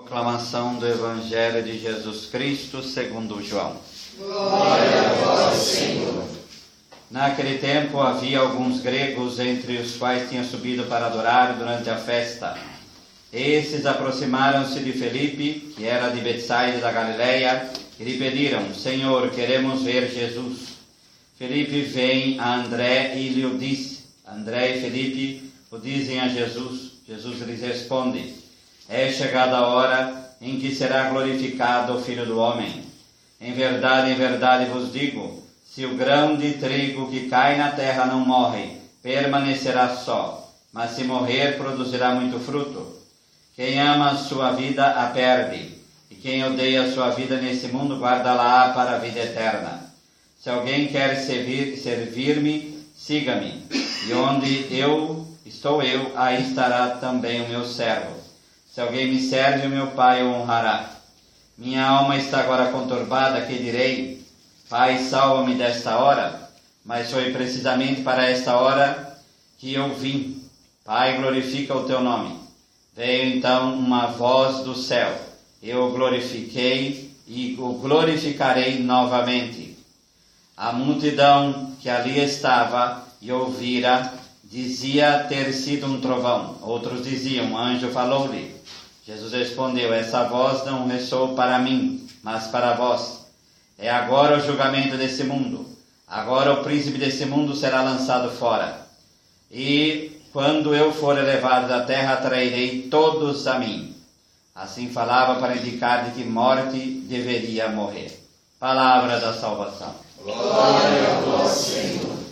Proclamação do Evangelho de Jesus Cristo segundo João. Glória a vós, Senhor. Naquele tempo havia alguns gregos entre os quais tinha subido para adorar durante a festa. Esses aproximaram-se de Felipe, que era de Betsaida da Galileia, e lhe pediram: Senhor, queremos ver Jesus. Felipe vem a André e lhe o disse. André e Felipe o dizem a Jesus. Jesus lhes responde: É chegada a hora em que será glorificado o Filho do Homem. Em verdade vos digo, se o grão de trigo que cai na terra não morre, permanecerá só, mas se morrer, produzirá muito fruto. Quem ama a sua vida, a perde, e quem odeia a sua vida nesse mundo, guarda-la para a vida eterna. Se alguém quer servir-me, siga-me, e onde estou eu, aí estará também o meu servo. Se alguém me serve, o meu Pai o honrará. Minha alma está agora conturbada, que direi? Pai, salva-me desta hora. Mas foi precisamente para esta hora que eu vim. Pai, glorifica o teu nome. Veio então uma voz do céu. Eu o glorifiquei e o glorificarei novamente. A multidão que ali estava e ouvira dizia ter sido um trovão. Outros diziam: um anjo falou-lhe. Jesus respondeu: essa voz não ressoou para mim, mas para vós. É agora o julgamento desse mundo. Agora o príncipe desse mundo será lançado fora. E quando eu for elevado da terra, atrairei todos a mim. Assim falava para indicar de que morte deveria morrer. Palavra da salvação. Glória a vós, Senhor.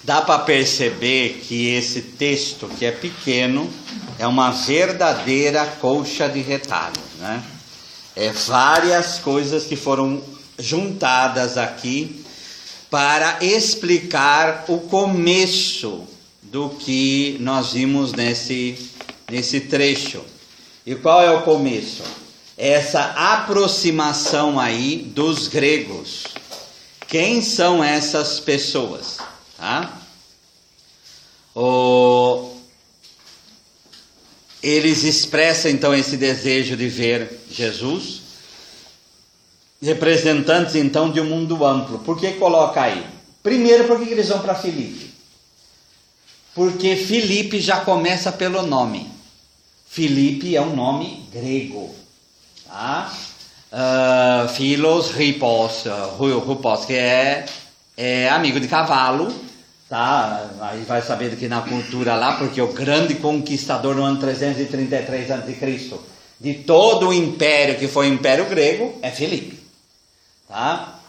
Dá para perceber que esse texto, que é pequeno, é uma verdadeira colcha de retalhos, né? É várias coisas que foram juntadas aqui para explicar o começo do que nós vimos nesse trecho. E qual é o começo? Essa aproximação aí dos gregos. Quem são essas pessoas? Tá? Eles expressam então esse desejo de ver Jesus, representantes então de um mundo amplo. Por que coloca aí? Primeiro, por que eles vão para Filipe? Porque Filipe já começa pelo nome. Filipe é um nome grego, tá? Philos Rupos, que é amigo de cavalo, tá? Aí vai saber que na cultura lá, porque o grande conquistador no ano 333 a.C. de todo o império que foi o Império Grego é Filipe, tá?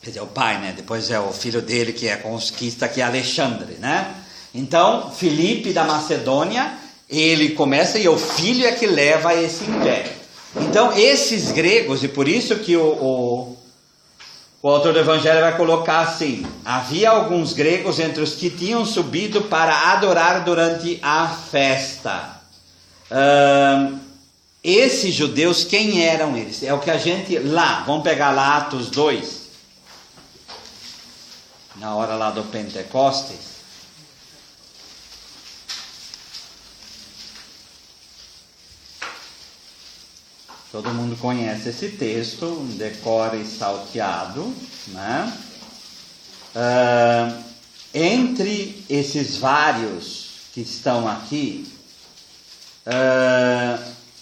Quer dizer, o pai, né? Depois é o filho dele que é conquista, que é Alexandre, né? Então, Filipe da Macedônia, ele começa e o filho é que leva esse império. Então, esses gregos, e por isso que o autor do Evangelho vai colocar assim: havia alguns gregos entre os que tinham subido para adorar durante a festa. Esses judeus, quem eram eles? É o que a gente lá, vamos pegar lá Atos 2, na hora lá do Pentecostes. Todo mundo conhece esse texto, um decore salteado, né? Entre esses vários que estão aqui,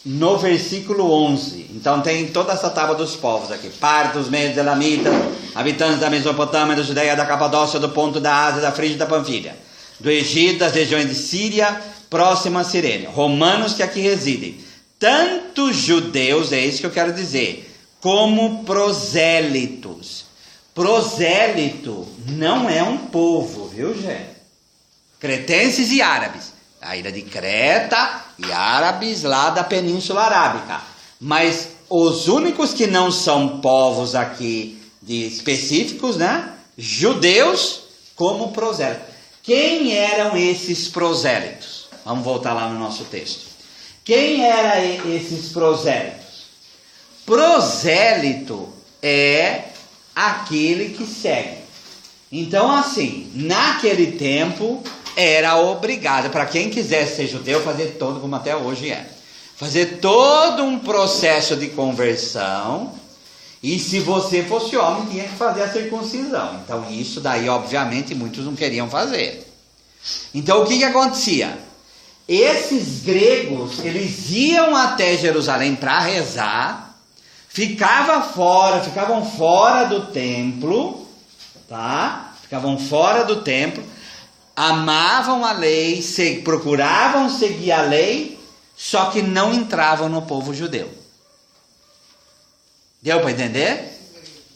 no versículo 11, então tem toda essa tábua dos povos aqui: partos, medos, elamitas, habitantes da Mesopotâmia, da Judeia, da Capadócia, do Ponto, da Ásia, da Frígia e da Panfilha, do Egito, das regiões de Síria, próxima a Cirene, romanos que aqui residem, tanto judeus, é isso que eu quero dizer, como prosélitos. Prosélito não é um povo, viu, gente? Cretenses e árabes, a ilha de Creta e árabes lá da Península Arábica. Mas os únicos que não são povos aqui de específicos, né? Judeus como prosélitos. Quem eram esses prosélitos? Vamos voltar lá no nosso texto. Quem eram esses prosélitos? Prosélito é aquele que segue. Então, assim, naquele tempo era obrigado, para quem quisesse ser judeu, fazer todo, como até hoje é, fazer todo um processo de conversão. E se você fosse homem, tinha que fazer a circuncisão. Então isso daí, obviamente, muitos não queriam fazer. Então o que acontecia? Esses gregos, eles iam até Jerusalém para rezar, ficavam fora do templo, tá? Ficavam fora do templo, amavam a lei, procuravam seguir a lei, só que não entravam no povo judeu. Deu para entender?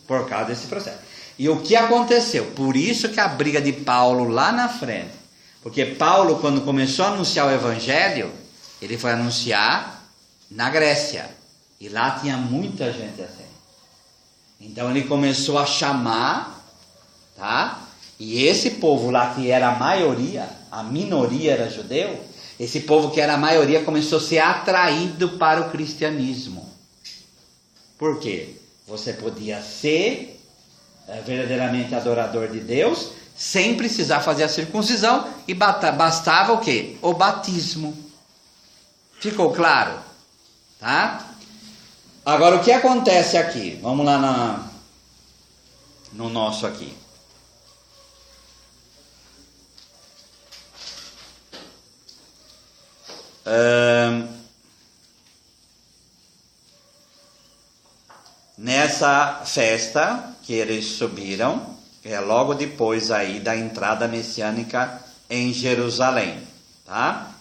Por causa desse processo. E o que aconteceu? Por isso que a briga de Paulo lá na frente. Porque Paulo, quando começou a anunciar o evangelho, ele foi anunciar na Grécia. E lá tinha muita gente assim. Então ele começou a chamar, tá? E esse povo lá que era a maioria, a minoria era judeu, esse povo que era a maioria começou a ser atraído para o cristianismo. Por quê? Você podia ser verdadeiramente adorador de Deus sem precisar fazer a circuncisão e bastava o quê? O batismo. Ficou claro? Tá? Agora o que acontece aqui? Vamos lá no nosso aqui. Nessa festa que eles subiram, é logo depois aí da entrada messiânica em Jerusalém, tá?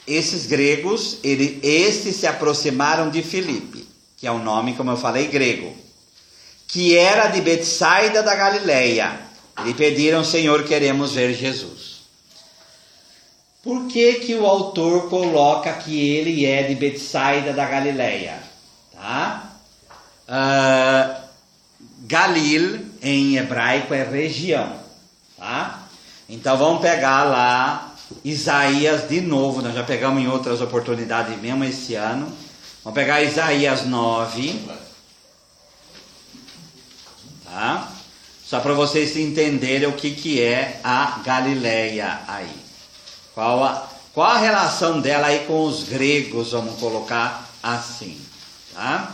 Esses gregos, estes se aproximaram de Filipe, que é um nome, como eu falei, grego, que era de Betsaida da Galileia. Lhe pediram: Senhor, queremos ver Jesus. Por que o autor coloca que ele é de Betsaida da Galileia? Tá? Galil em hebraico é região, tá? Então vamos pegar lá Isaías de novo. Nós já pegamos em outras oportunidades mesmo esse ano. Vamos pegar Isaías 9, tá? Só para vocês entenderem o que é a Galileia aí. Qual a relação dela aí com os gregos, vamos colocar assim. Tá?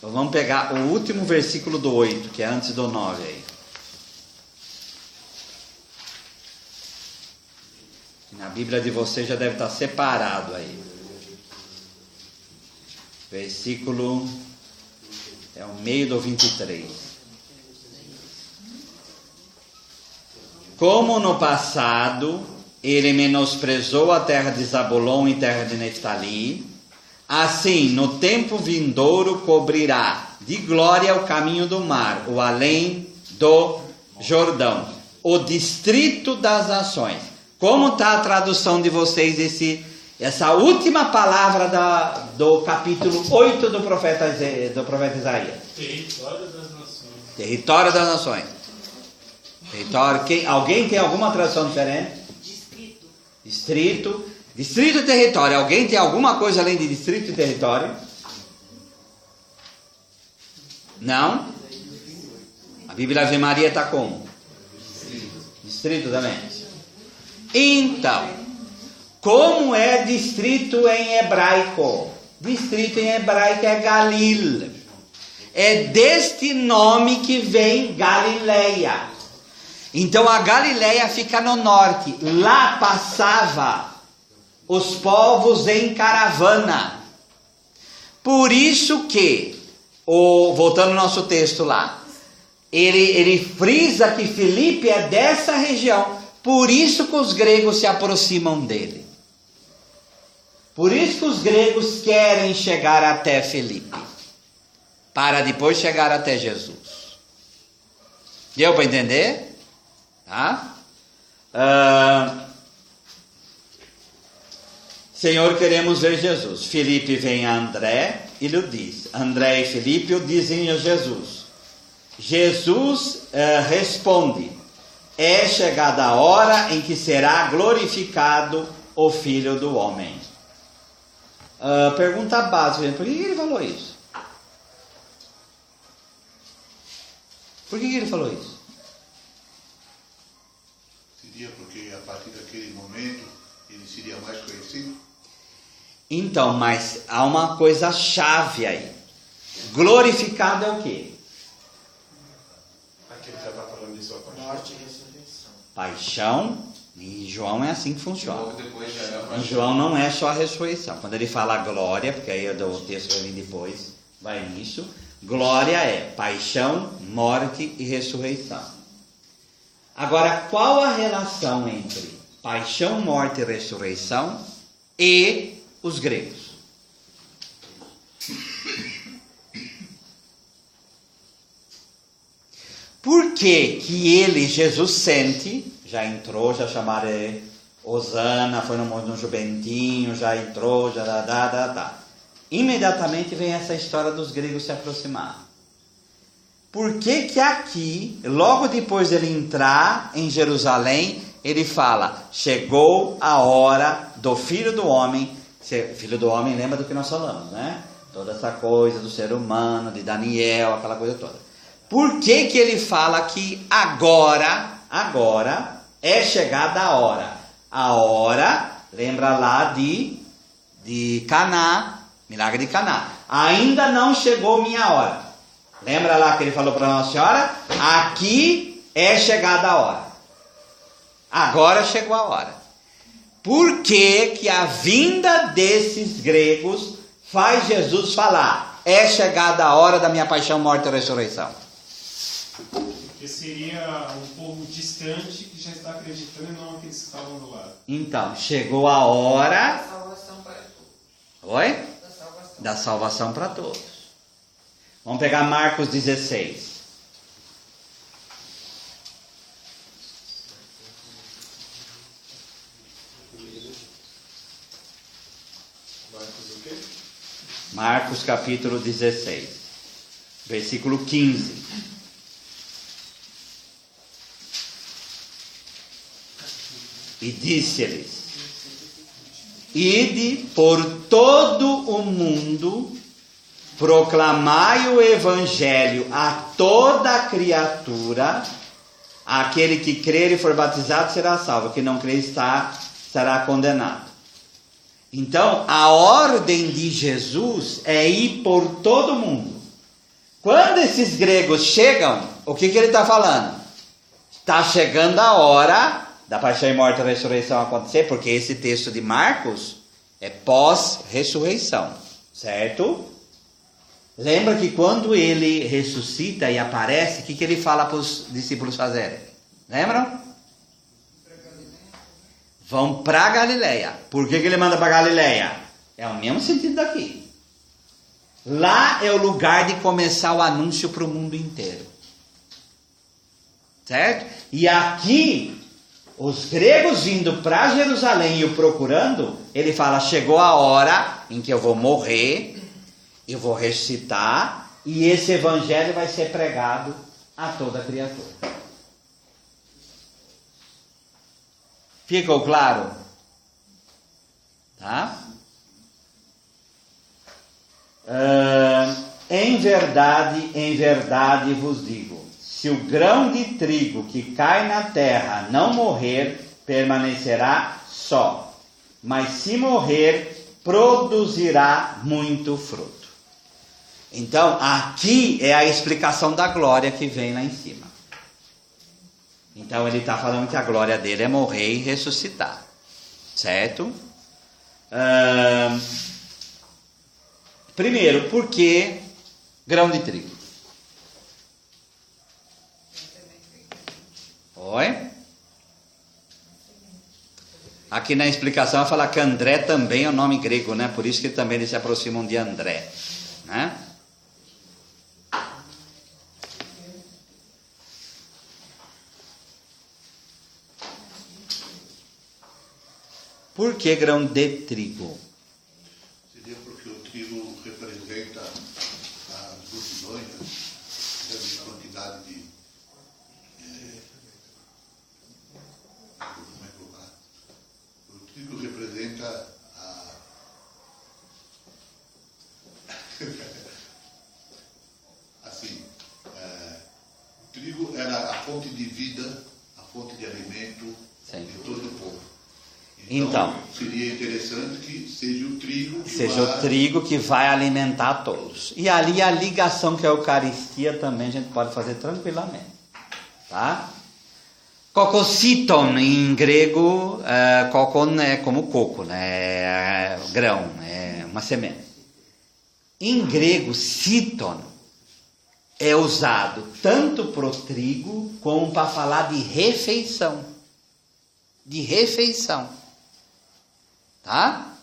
Vamos pegar o último versículo do 8, que é antes do 9 aí. Na Bíblia de vocês já deve estar separado aí. Versículo é o meio do 23. Como no passado ele menosprezou a terra de Zabulon e terra de Neftali, assim no tempo vindouro cobrirá de glória o caminho do mar, o além do Jordão, o distrito das nações. Como está a tradução de vocês essa última palavra do capítulo 8 do profeta Isaías? Território das nações. Território das nações. Alguém tem alguma tradução diferente? Distrito. Distrito e território. Alguém tem alguma coisa além de distrito e território? Não? A Bíblia Ave Maria está como? Distrito também. Então, como é distrito em hebraico? Distrito em hebraico é Galil. É deste nome que vem Galileia. Então a Galileia fica no norte. Lá passava os povos em caravana. Por isso que, voltando ao nosso texto lá, ele frisa que Filipe é dessa região. Por isso que os gregos se aproximam dele. Por isso que os gregos querem chegar até Filipe, para depois chegar até Jesus. Deu para entender? Tá? Senhor, queremos ver Jesus. Filipe vem a André e lhe diz. André e Filipe o dizem a Jesus. Jesus responde: é chegada a hora em que será glorificado o Filho do Homem. Pergunta básica, por que ele falou isso? Por que ele falou isso? Seria porque a partir daquele momento ele seria mais conhecido? Então, mas há uma coisa chave aí. Glorificado é o quê? Aqui ele já está falando de sua paixão. Morte e ressurreição. Paixão, em João é assim que funciona. Logo depois já era a Em paixão. João não é só a ressurreição. Quando ele fala glória, porque aí o texto vai vir depois, vai nisso. Glória é paixão, morte e ressurreição. Agora, qual a relação entre paixão, morte e ressurreição e os gregos? Por que que ele, Jesus, sente, já entrou, já chamaram ele Osana, foi no jubentinho, já entrou, já imediatamente vem essa história dos gregos se aproximar. Por que que aqui, logo depois dele entrar em Jerusalém, ele fala, chegou a hora do Filho do Homem. Filho do Homem, lembra do que nós falamos, né? Toda essa coisa do ser humano, de Daniel, aquela coisa toda. Por que que ele fala que agora é chegada a hora? A hora, lembra lá de Caná, milagre de Caná. Ainda não chegou minha hora. Lembra lá que ele falou para Nossa Senhora? Aqui é chegada a hora. Agora chegou a hora. Por que que a vinda desses gregos faz Jesus falar? É chegada a hora da minha paixão, morte e ressurreição. Porque seria um povo distante que já está acreditando e não aqueles que estavam do lado. Então, chegou a hora... Da salvação para todos. Oi? Da salvação. Da salvação para todos. Vamos pegar Marcos 16. Marcos o quê? Marcos capítulo 16, versículo 15. E disse-lhes: Ide por todo o mundo, proclamai o evangelho a toda criatura. Aquele que crer e for batizado será salvo, que não crer será condenado. Então, a ordem de Jesus é ir por todo mundo. Quando esses gregos chegam, o que ele está falando? Está chegando a hora da paixão e morte e ressurreição acontecer, porque esse texto de Marcos é pós-ressurreição, certo? Lembra que quando ele ressuscita e aparece, o que ele fala para os discípulos fazerem? Lembram? Vão para Galileia. Por que ele manda para Galileia? É o mesmo sentido daqui. Lá é o lugar de começar o anúncio para o mundo inteiro. Certo? E aqui, os gregos vindo para Jerusalém e o procurando, ele fala, chegou a hora em que eu vou morrer, eu vou ressuscitar, e esse evangelho vai ser pregado a toda criatura. Ficou claro? Tá? Em verdade vos digo, se o grão de trigo que cai na terra não morrer, permanecerá só, mas se morrer, produzirá muito fruto. Então, aqui é a explicação da glória que vem lá em cima. Então, ele está falando que a glória dele é morrer e ressuscitar. Certo? Primeiro, por que grão de trigo? Oi? Aqui na explicação vai falar que André também é um nome grego, né? Por isso que também eles se aproximam de André, né? Por que grão de trigo? Seria porque o trigo representa as multidões, né? Grande quantidade significa assim, trigo era a fonte de vida, a fonte de alimento Sim. de todo o povo. Então, seria interessante que seja o trigo que vai alimentar todos. E ali a ligação que é a Eucaristia também a gente pode fazer tranquilamente. Tá? Kokositon em grego, kokon é como coco, né? É grão, é uma semente. Em grego, siton é usado tanto para o trigo como para falar de refeição. De refeição. Tá?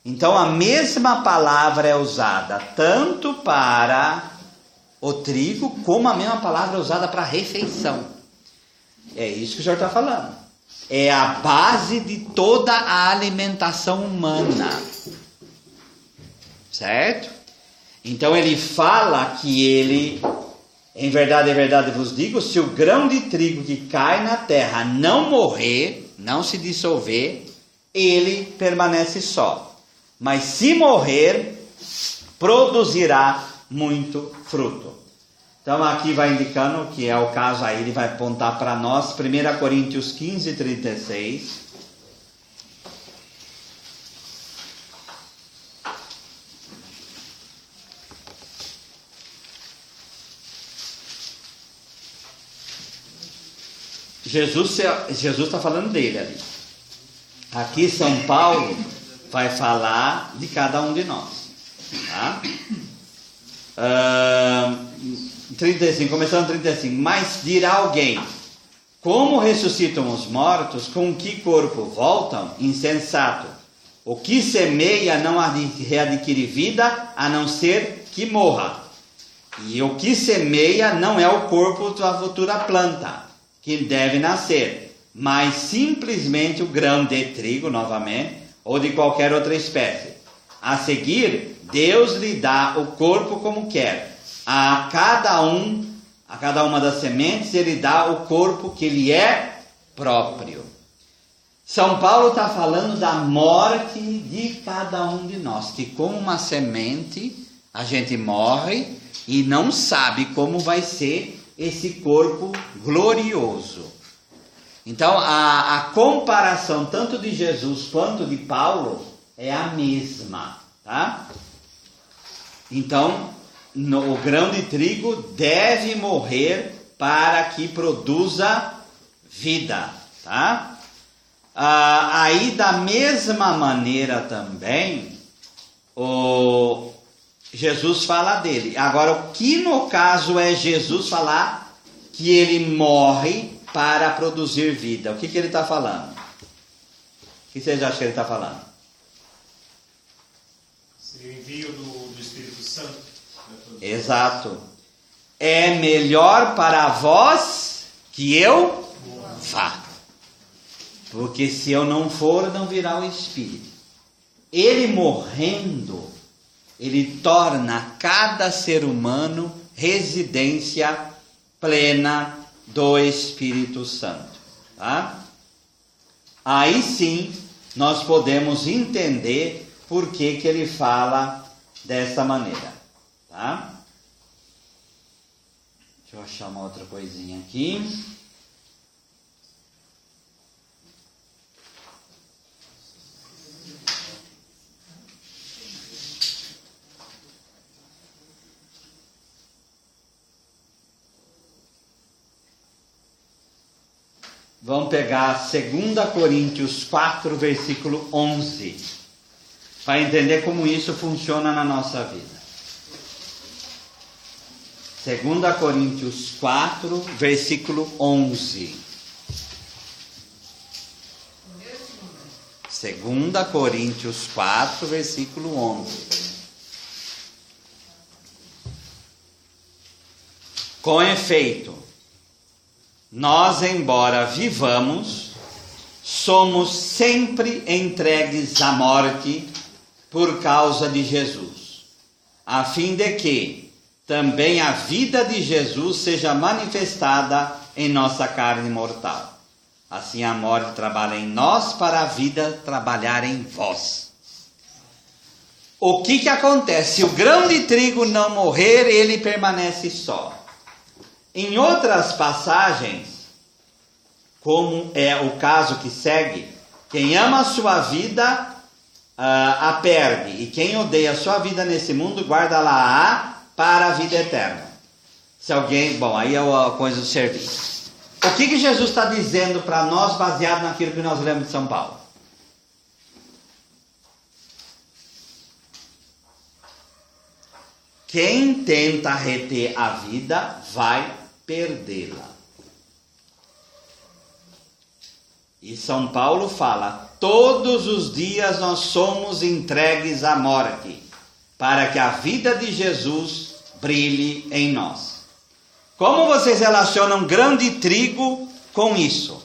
Então a mesma palavra é usada tanto para o trigo como a mesma palavra é usada para refeição. É isso que o senhor está falando. É a base de toda a alimentação humana. Certo? Então ele fala que ele, em verdade vos digo, se o grão de trigo que cai na terra não morrer, não se dissolver, ele permanece só. Mas se morrer, produzirá muito fruto. Então aqui vai indicando que é o caso aí, ele vai apontar para nós, 1 Coríntios 15, 36. Jesus está falando dele ali. Aqui São Paulo vai falar de cada um de nós. Tá? 35, começando 35. Mas dirá alguém: como ressuscitam os mortos? Com que corpo voltam? Insensato. O que semeia não readquire vida, a não ser que morra. E o que semeia não é o corpo da futura planta, que deve nascer, mas simplesmente o grão de trigo, novamente, ou de qualquer outra espécie. A seguir, Deus lhe dá o corpo como quer. A cada uma das sementes, ele dá o corpo que lhe é próprio. São Paulo está falando da morte de cada um de nós, que como uma semente, a gente morre e não sabe como vai ser esse corpo glorioso. Então a comparação tanto de Jesus quanto de Paulo é a mesma, tá? Então o grão de trigo deve morrer para que produza vida, tá? Aí da mesma maneira também Jesus fala dele. Agora, o que no caso é Jesus falar que ele morre para produzir vida? O que ele está falando? O que vocês acham que ele está falando? Seria o envio do Espírito Santo. Exato. É melhor para vós que eu vá. Porque se eu não for, não virá o Espírito. Ele morrendo, ele torna cada ser humano residência plena do Espírito Santo. Tá? Aí sim, nós podemos entender por que ele fala dessa maneira. Tá? Deixa eu achar uma outra coisinha aqui. Vamos pegar 2 Coríntios 4, versículo 11, para entender como isso funciona na nossa vida. 2 Coríntios 4, versículo 11. 2 Coríntios 4, versículo 11. Com efeito, nós, embora vivamos, somos sempre entregues à morte por causa de Jesus, a fim de que também a vida de Jesus seja manifestada em nossa carne mortal. assim a morte trabalha em nós para a vida trabalhar em vós. O que acontece? Se o grão de trigo não morrer, ele permanece só. Em outras passagens, como é o caso que segue, quem ama a sua vida a perde, e quem odeia a sua vida nesse mundo, guarda-la para a vida eterna. Se alguém, bom, aí é a coisa do serviço. O que Jesus está dizendo para nós, baseado naquilo que nós lemos de São Paulo? Quem tenta reter a vida, vai perdê-la. E São Paulo fala, todos os dias nós somos entregues à morte, para que a vida de Jesus brilhe em nós. Como vocês relacionam grão de trigo com isso?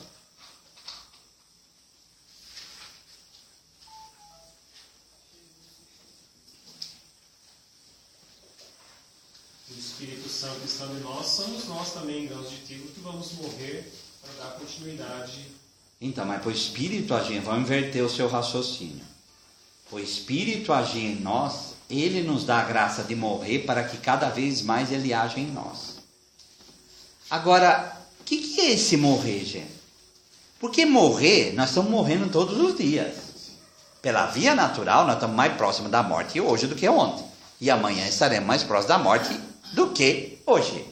O Espírito Santo estando em nós, somos nós também, grãos de trigo, que vamos morrer para dar continuidade. Então, mas para o Espírito agir, vamos inverter o seu raciocínio. O Espírito agir em nós, ele nos dá a graça de morrer para que cada vez mais ele age em nós. Agora, o que é esse morrer, gente? Porque morrer, nós estamos morrendo todos os dias. Pela via natural, nós estamos mais próximos da morte hoje do que ontem. E amanhã estaremos mais próximos da morte do que hoje.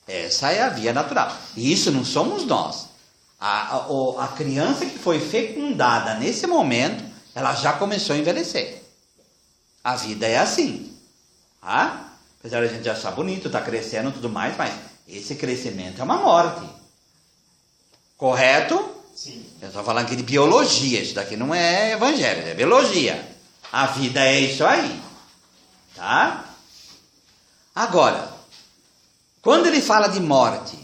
Essa é a via natural. E isso não somos nós. A criança que foi fecundada nesse momento, ela já começou a envelhecer. A vida é assim. Apesar de a gente achar bonito, está crescendo e tudo mais, mas esse crescimento é uma morte. Correto? Sim. Eu estou falando aqui de biologia, isso daqui não é evangelho, é biologia. A vida é isso aí. Tá? Agora, quando ele fala de morte,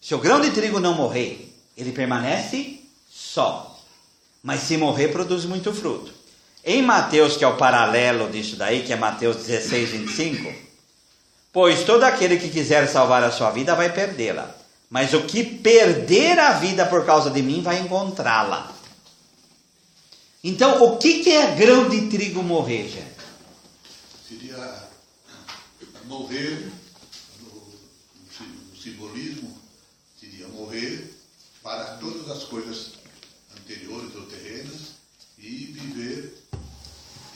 se o grão de trigo não morrer, ele permanece só. Mas se morrer, produz muito fruto. Em Mateus, que é o paralelo disso daí, que é Mateus 16, 25, pois todo aquele que quiser salvar a sua vida vai perdê-la. Mas o que perder a vida por causa de mim vai encontrá-la. Então, o que é grão de trigo morrer, gente? Seria morrer, no simbolismo, seria morrer para todas as coisas anteriores ou terrenas e viver.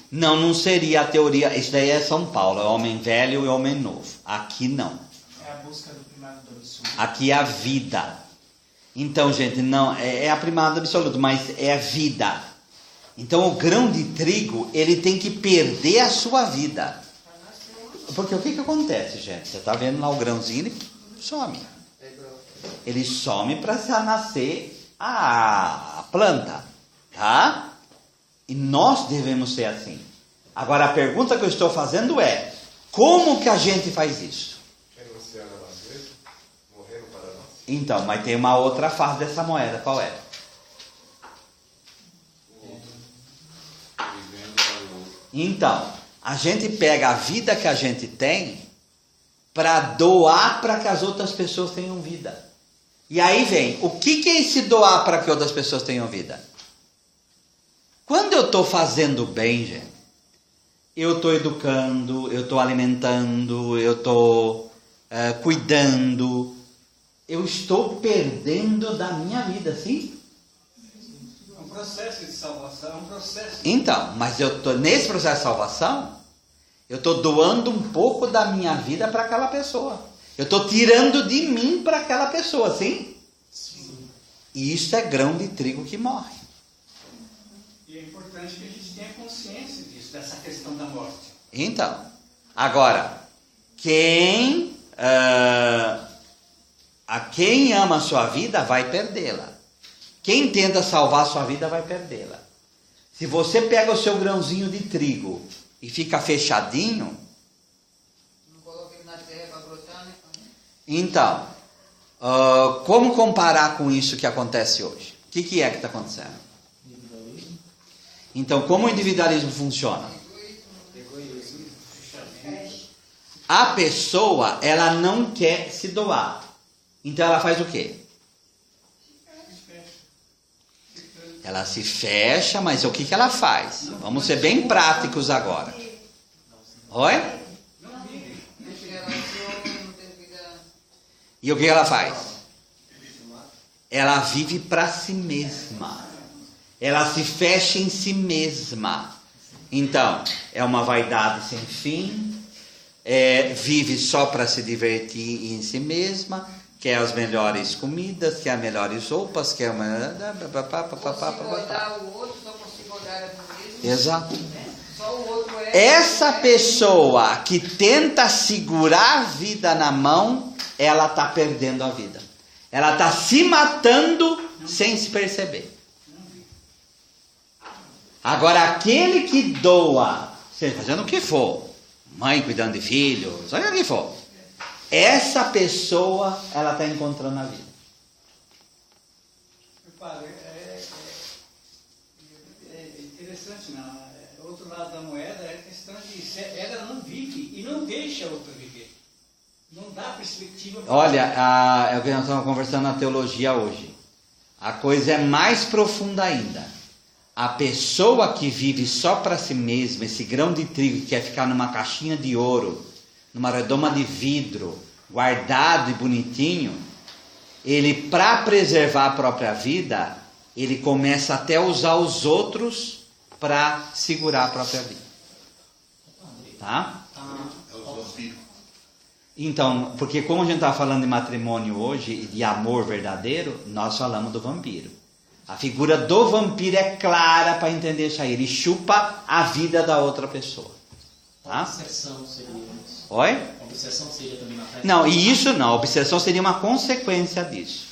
Não seria a teoria, isso daí é São Paulo, é homem velho e homem novo. Aqui não. É a busca do primado do absoluto. Aqui é a vida. Então, gente, não é a primada absoluta, mas é a vida. Então, o grão de trigo, ele tem que perder a sua vida. Porque o que acontece, gente? Você está vendo lá o grãozinho, ele some. Ele some para nascer a planta, tá? E nós devemos ser assim. Agora, a pergunta que eu estou fazendo é, como que a gente faz isso? Renunciar a nós mesmos, morrendo para nós. Então, mas tem uma outra face dessa moeda, qual é? Vivendo para o outro. Então, a gente pega a vida que a gente tem para doar para que as outras pessoas tenham vida. E aí vem, o que é esse doar para que outras pessoas tenham vida? Quando eu estou fazendo bem, gente, eu estou educando, eu estou alimentando, eu estou cuidando, eu estou perdendo da minha vida, sim? É um processo de salvação, é um processo. Então, mas eu tô nesse processo de salvação, eu estou doando um pouco da minha vida para aquela pessoa. Eu estou tirando de mim para aquela pessoa, sim? Sim. E isso é grão de trigo que morre. E é importante que a gente tenha consciência disso, dessa questão da morte. Então, agora, quem ama a sua vida vai perdê-la. Quem tenta salvar a sua vida vai perdê-la. Se você pega o seu grãozinho de trigo e fica fechadinho, Não coloquei na terra para brotar, né? então, como comparar com isso que acontece hoje? O que é que está acontecendo? Então, como o individualismo funciona? Egoísmo, fechamento. A pessoa, ela não quer se doar. Então, ela faz o quê? Ela se fecha, mas o que ela faz? Vamos ser bem práticos agora. Oi? E o que ela faz? Ela vive para si mesma. Ela se fecha em si mesma. Então, é uma vaidade sem fim. Vive só para se divertir em si mesma. Quer as melhores comidas, quer as melhores roupas, quer uma... o outro, só consigo olhar a mim mesmo. Exato. Só o outro Essa pessoa que tenta segurar a vida na mão, ela está perdendo a vida. Ela está se matando sem se perceber. Agora, aquele que doa, seja fazendo o que for, mãe cuidando de filhos, seja o que for, essa pessoa, ela está encontrando a vida. Padre, é interessante, não? Outro lado da moeda é a questão de ela não vive e não deixa a outra viver. Não dá perspectiva. Olha, é o que nós estamos conversando na teologia hoje. A coisa é mais profunda ainda. A pessoa que vive só para si mesma, esse grão de trigo que quer ficar numa caixinha de ouro, numa redoma de vidro, guardado e bonitinho, ele, para preservar a própria vida, ele começa até a usar os outros para segurar a própria vida. Tá? É os vampiros. Então, porque como a gente está falando de matrimônio hoje, de amor verdadeiro, nós falamos do vampiro. A figura do vampiro é clara para entender isso aí. Ele chupa a vida da outra pessoa. Tá? Obsessão seria isso. Oi? Obsessão seria também matar. Não, e isso não. A obsessão seria uma consequência disso.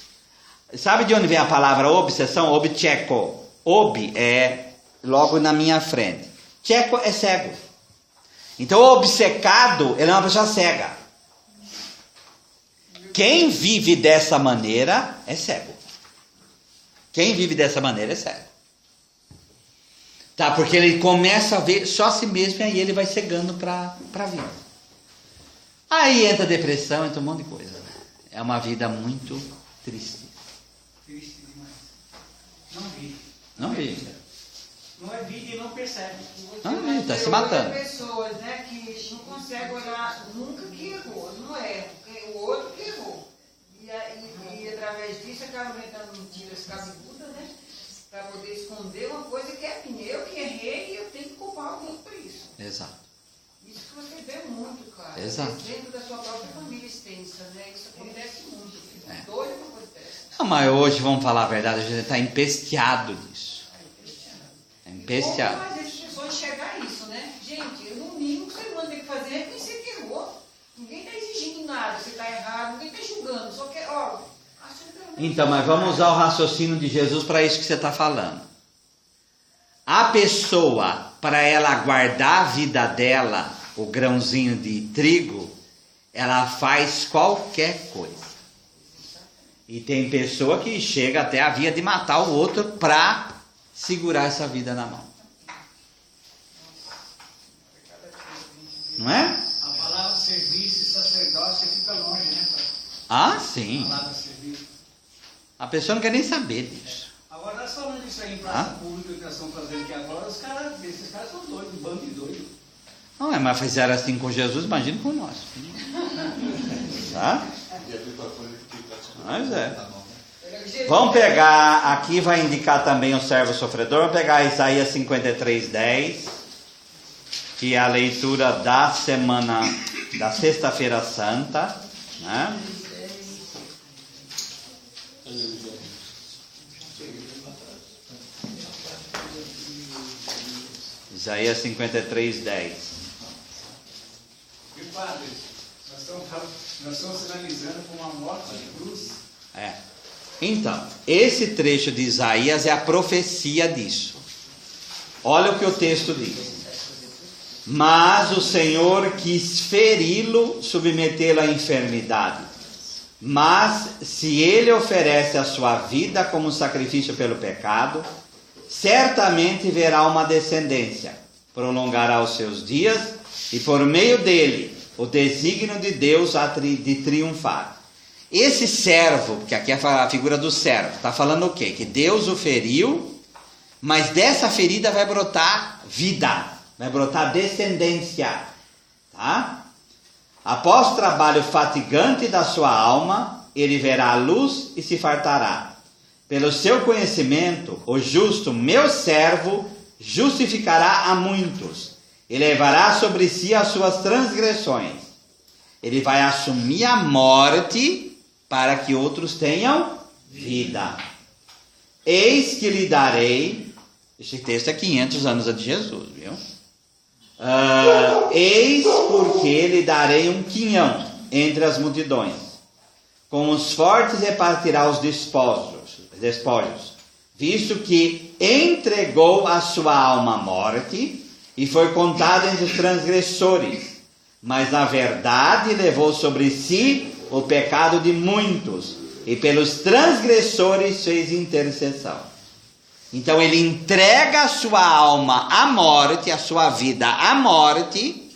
Sabe de onde vem a palavra obsessão? Obcheco. Ob é logo na minha frente. Checo é cego. Então o obcecado, ele é uma pessoa cega. Quem vive dessa maneira é cego. Quem vive dessa maneira é cego. Tá? Porque ele começa a ver só a si mesmo e aí ele vai cegando para a vida. Aí entra depressão, entra um monte de coisa. Né? É uma vida muito triste. Triste demais. Não vive. Não vive. Não é vida e não percebe. Não vive, está se matando. Tem pessoas, né, que não conseguem olhar nunca que errou, não é, o outro que errou. E através disso acaba inventando mentiras cabeludas, né? Para poder esconder uma coisa que é minha. Eu que errei e eu tenho que culpar alguém por isso. Exato. Isso que você vê muito, cara. Exato. Dentro da sua própria família extensa, né? Isso acontece muito. Eu fico doido com coisa dessa. Não, mas hoje, vamos falar a verdade, a gente está empesteado disso. É empesteado. Como fazer as pessoas enxergar isso, né? Gente, no mínimo que o ser humano tem que fazer é reconhecer que errou. Ninguém está exigindo nada, você está errado, ninguém está julgando, só que, Então, mas vamos usar o raciocínio de Jesus para isso que você está falando. A pessoa, para ela guardar a vida dela, o grãozinho de trigo, ela faz qualquer coisa. E tem pessoa que chega até a via de matar o outro para segurar essa vida na mão. Não é? A palavra serviço e sacerdócio fica longe, né, pai? Ah, sim. A palavra serviço. A pessoa não quer nem saber disso. Agora, nós falando disso aí em praça pública que nós estamos fazendo aqui agora, esses caras são doidos, um bando de doido. Não é, mas fizeram assim com Jesus, imagina com nós. Tá? E a situação que está Mas é. na mão, né? Vamos pegar, aqui vai indicar também o servo sofredor, vamos pegar Isaías 53:10, que é a leitura da semana, da sexta-feira santa, né? Isaías 53:10. E padre, nós estamos sinalizando com uma morte de cruz. É. Então, esse trecho de Isaías é a profecia disso. Olha o que o texto diz. Mas o Senhor quis feri-lo, submetê-lo à enfermidade. Mas se ele oferece a sua vida como sacrifício pelo pecado, certamente verá uma descendência, prolongará os seus dias, e por meio dele, o desígnio de Deus há de triunfar. Esse servo, que aqui é a figura do servo, está falando o quê? Que Deus o feriu Mas dessa ferida vai brotar vida, vai brotar descendência. Tá? Após trabalho fatigante da sua alma, ele verá a luz e se fartará. Pelo seu conhecimento, o justo, meu servo, justificará a muitos e levará sobre si as suas transgressões. Ele vai assumir a morte para que outros tenham vida. Eis que lhe darei, esse texto é 500 anos antes de Jesus, viu? Eis porque lhe darei um quinhão entre as multidões. Com os fortes repartirá os despojos, visto que entregou a sua alma à morte e foi contado entre os transgressores. Mas na verdade levou sobre si o pecado de muitos e pelos transgressores fez intercessão. Então ele entrega a sua alma à morte, a sua vida à morte,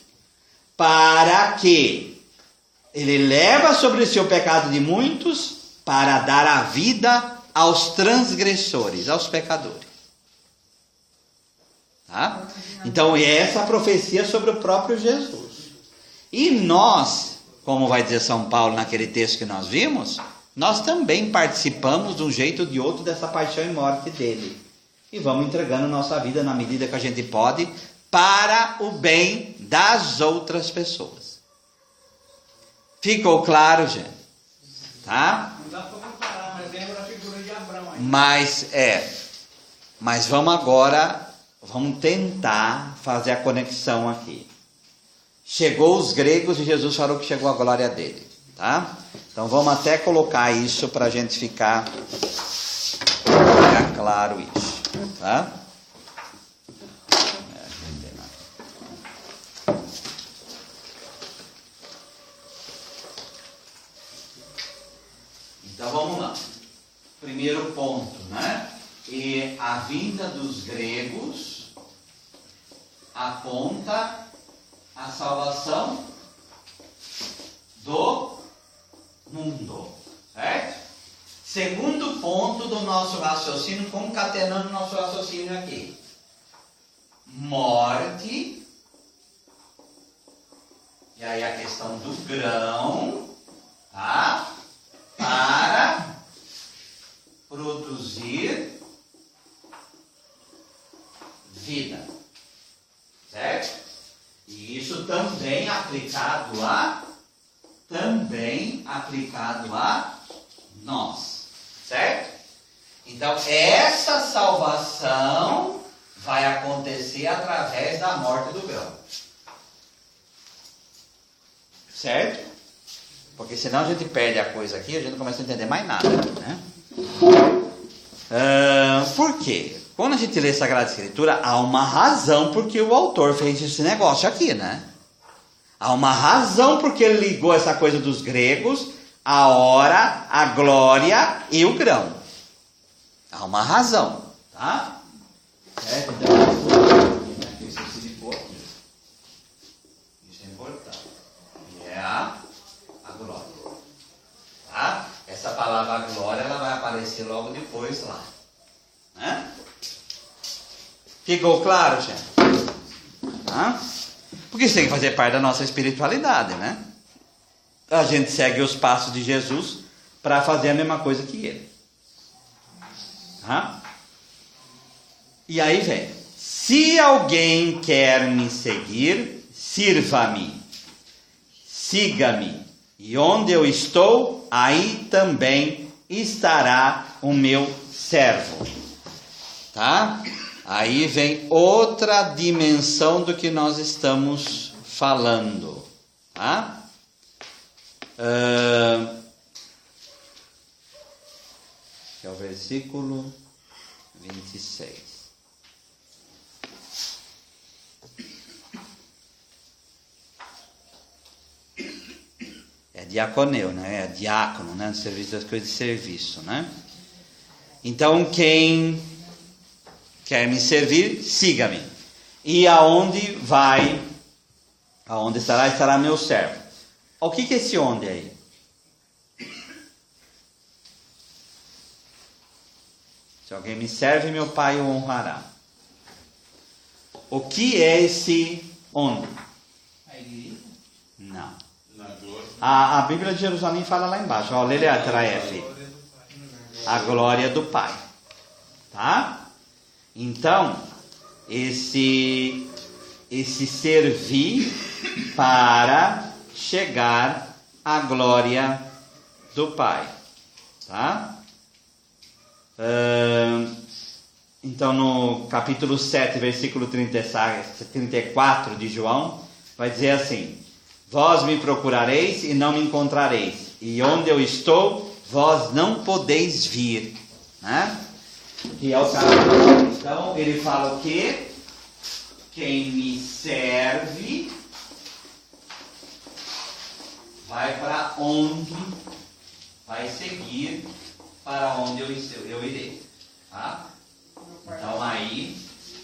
para que ele leva sobre si o pecado de muitos, para dar a vida aos transgressores, aos pecadores. Tá? Então essa é a profecia sobre o próprio Jesus. E nós, como vai dizer São Paulo naquele texto que nós vimos, nós também participamos de um jeito ou de outro dessa paixão e morte dele. E vamos entregando nossa vida na medida que a gente pode para o bem das outras pessoas. Ficou claro, gente? Tá? Não dá para comparar, mas lembra a figura de Abraão aí. Mas vamos agora, vamos tentar fazer a conexão aqui. Chegou os gregos e Jesus falou que chegou a glória dele. Tá? Então vamos até colocar isso para a gente ficar claro isso. Tá? Então vamos lá. Primeiro ponto, né? E a vinda dos gregos aponta a salvação do mundo, certo? Segundo ponto do nosso raciocínio, concatenando nosso raciocínio aqui. Morte. E aí a questão do grão, tá? Para produzir vida. Certo? E isso também aplicado a nós. Certo? Então, essa salvação vai acontecer através da morte do grão. Certo? Porque senão a gente perde a coisa aqui e a gente não começa a entender mais nada. Né? Por quê? Quando a gente lê a Sagrada Escritura, há uma razão porque o autor fez esse negócio aqui, né? Há uma razão porque ele ligou essa coisa dos gregos, a hora, a glória e o grão. Há uma razão, tá? Certo? Então, isso é importante. E é a glória. Tá? Essa palavra glória, ela vai aparecer logo depois lá. Né? Ficou claro, gente? Tá? Porque isso tem que fazer parte da nossa espiritualidade, né? A gente segue os passos de Jesus para fazer a mesma coisa que ele. Tá? E aí vem: se alguém quer me seguir, sirva-me, siga-me, e onde eu estou, aí também estará o meu servo. Tá? Aí vem outra dimensão do que nós estamos falando. Tá? Que é o versículo 26. É diaconeu, né? É diácono, né? No serviço das coisas de serviço, né? Então, quem quer me servir, siga-me. E aonde vai, aonde estará meu servo. O que é esse onde aí? Se alguém me serve, meu Pai o honrará. O que é esse onde? A igreja? Não. Na glória. A Bíblia de Jerusalém fala lá embaixo. Ó, lê atrás, filho. A glória do Pai. Tá? Então, esse servir para chegar à glória do Pai. Tá? Então, no capítulo 7, versículo 34 de João, vai dizer assim: vós me procurareis e não me encontrareis, e onde eu estou, vós não podeis vir. Né? Que é o caso. Então, ele fala o quê? Quem me serve vai para onde? Vai seguir para onde eu irei. Tá? Então aí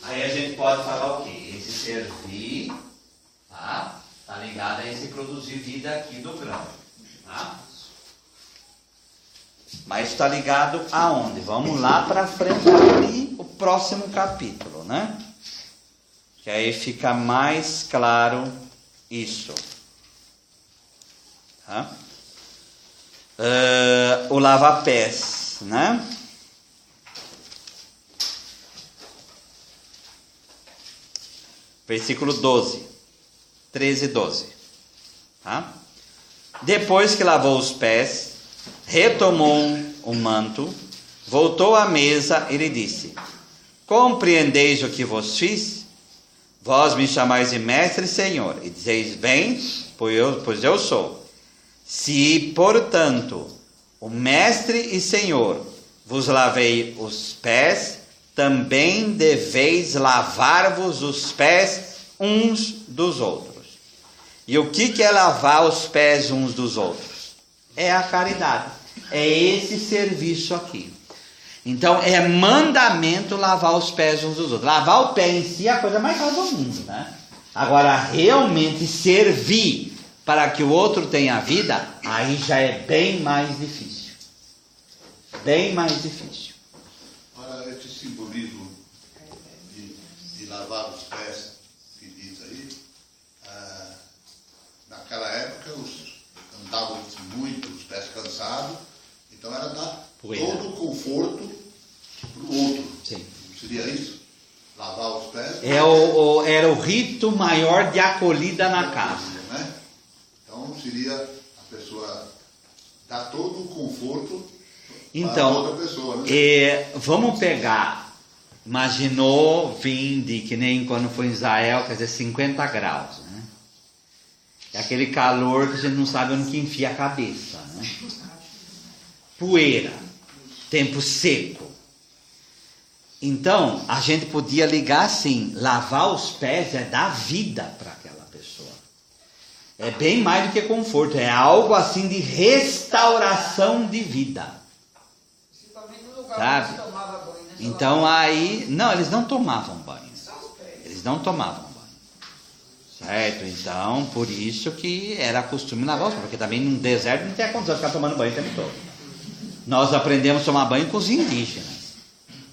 a gente pode falar o quê? Esse servir, tá? Tá ligado a esse produzir vida aqui do grão. Tá? Mas está ligado aonde? Vamos lá para frente abrir o próximo capítulo, né? Que aí fica mais claro isso. Tá? O lava-pés, né? Versículo 12, 13 e 12. Tá? Depois que lavou os pés, retomou o manto, voltou à mesa e lhe disse: compreendeis o que vos fiz? Vós me chamais de mestre e senhor, e dizeis: bem, pois eu sou. Se, portanto, o mestre e senhor vos lavei os pés, também deveis lavar-vos os pés uns dos outros. E o que é lavar os pés uns dos outros? É a caridade. É esse serviço aqui. Então, é mandamento lavar os pés uns dos outros. Lavar o pé em si é a coisa mais fácil do mundo, né? Agora, realmente servir para que o outro tenha vida, aí já é bem mais difícil. Bem mais difícil. Ora, esse simbolismo de lavar os pés que diz aí, naquela época andavam muito, os pés cansados, então era dar todo o conforto para o outro. Sim. Não seria isso? Lavar os pés? Era o rito maior de acolhida na casa. Né? Então seria a pessoa dar todo o conforto para outra pessoa. Né? Vamos pegar, imaginou vir de, que nem quando foi em Israel, quer dizer, 50 graus. Né? É aquele calor que a gente não sabe onde que enfia a cabeça. Né? Poeira, tempo seco. Então, a gente podia ligar assim: lavar os pés é dar vida para aquela pessoa. É bem mais do que conforto, é algo assim de restauração de vida. Principalmente no lugar Sabe? onde se tomava banho, né? Então aí, não, eles não tomavam banho. Eles não tomavam banho. Certo? Então, por isso que era costume lavar os pés, porque também no deserto não tem condição de ficar tomando banho o tempo todo. Nós aprendemos a tomar banho com os indígenas.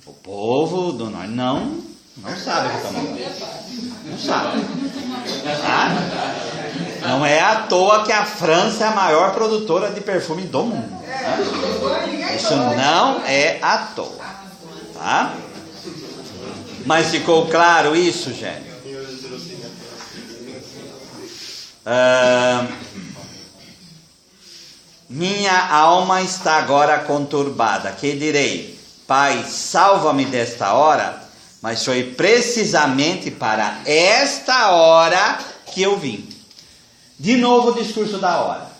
O povo do norte não sabe o que tomar banho. Não sabe. Tá? Não é à toa que a França é a maior produtora de perfume do mundo. Tá? Isso não é à toa. Tá? Mas ficou claro isso, gente? Minha alma está agora conturbada. Que direi? Pai, salva-me desta hora. Mas foi precisamente para esta hora que eu vim. De novo o discurso da hora.